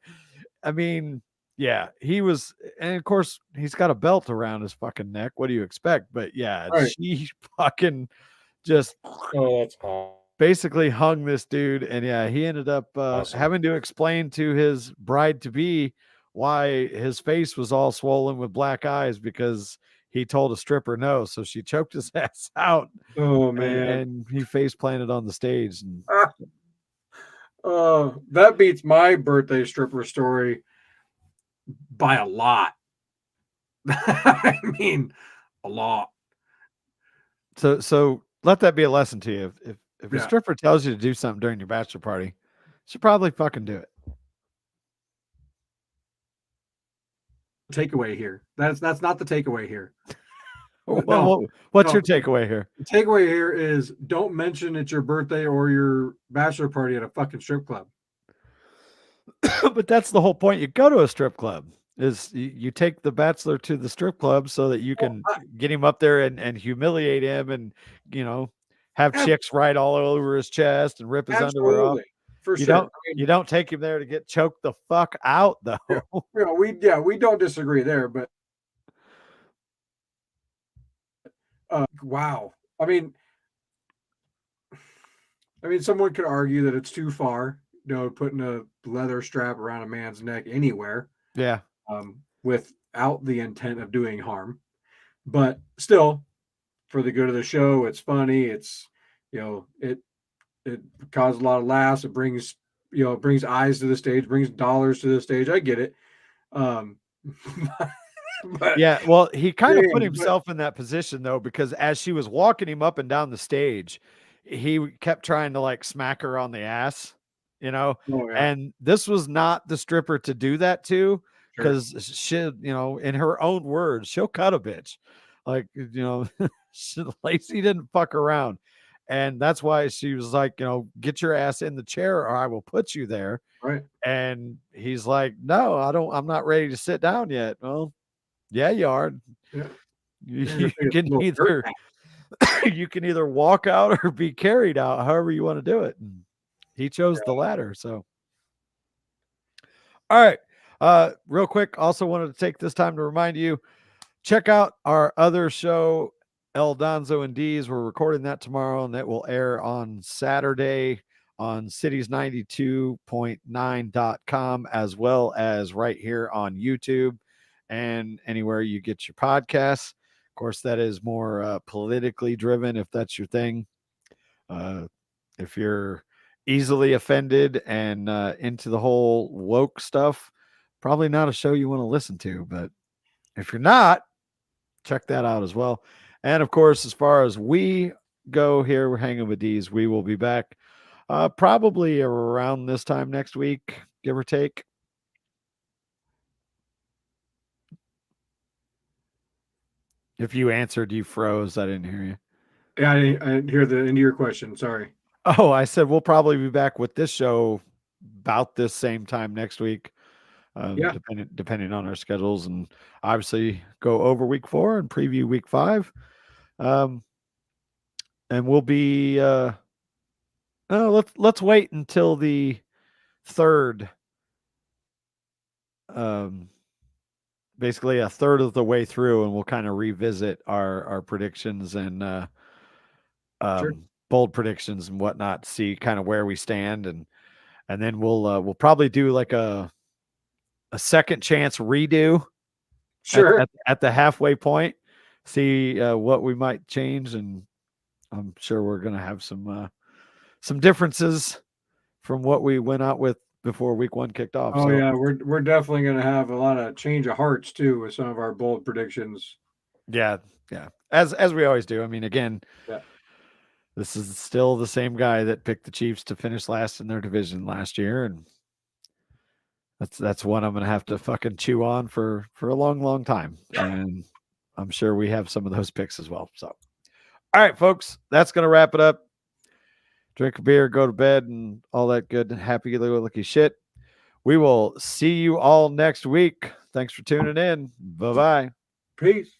I mean, yeah, he was, and of course, he's got a belt around his fucking neck. What do you expect? But yeah, Right. she fucking just Oh, that's awesome. basically hung this dude. And yeah, he ended up Awesome. having to explain to his bride to be why his face was all swollen with black eyes, because he told a stripper no. So she choked his ass out. Oh, and, man. and he face planted on the stage. And that beats my birthday stripper story by a lot. I mean, a lot. So let that be a lesson to you. If a Yeah. stripper tells you to do something during your bachelor party, you should probably fucking do it. Takeaway here. That's not the takeaway here. What's your takeaway here? The takeaway here is don't mention it's your birthday or your bachelor party at a fucking strip club. But that's the whole point. You go to a strip club, is you take the bachelor to the strip club so that you can get him up there and humiliate him, and have chicks right all over his chest and rip his underwear off. For sure. You don't take him there to get choked the fuck out, though. We don't disagree there, but wow. I mean, someone could argue that it's too far, putting a leather strap around a man's neck anywhere. Yeah. Without the intent of doing harm, but still, for the good of the show, it's funny. It's, it causes a lot of laughs. It brings, brings eyes to the stage, brings dollars to the stage. I get it. But yeah, well, he kind of put himself in that position, though, because as she was walking him up and down the stage, he kept trying to like smack her on the ass, and this was not the stripper to do that to, because she, in her own words, she'll cut a bitch. Like, Lacey didn't fuck around. And that's why she was like, get your ass in the chair or I will put you there. Right. And he's like, no, I'm not ready to sit down yet. Well, yeah, you are. Yeah. You can either walk out or be carried out, however you want to do it. And he chose the latter. So, all right. Real quick, also wanted to take this time to remind you, check out our other show, El Donzo and D's. We're recording that tomorrow, and that will air on Saturday on cities92.9.com, as well as right here on YouTube and anywhere you get your podcasts. Of course, that is more politically driven, if that's your thing. If you're easily offended and into the whole woke stuff, probably not a show you want to listen to. But if you're not, check that out as well. And of course, as far as we go here, we're hanging with D's. We will be back probably around this time next week, give or take. If you answered, you froze. I didn't hear you. Yeah, I didn't hear the end of your question. Sorry. Oh, I said we'll probably be back with this show about this same time next week. Depending on our schedules, and obviously go over week 4 and preview week 5. And we'll be let's wait until the 3rd, basically a third of the way through, and we'll kind of revisit our predictions and bold predictions and whatnot, see kind of where we stand, and then we'll probably do like a second chance redo Sure. at the halfway point, see what we might change, and I'm sure we're going to have some differences from what we went out with before week 1 kicked off. Oh So yeah, we're definitely going to have a lot of change of hearts too with some of our bold predictions. yeah, as we always do. I mean, again, Yeah. this is still the same guy that picked the Chiefs to finish last in their division last year, and that's one I'm going to have to fucking chew on for a long time. And I'm sure we have some of those picks as well. So, all right, folks, that's going to wrap it up. Drink a beer, go to bed, and all that good, happy-go-lucky shit. We will see you all next week. Thanks for tuning in. Bye-bye. Peace.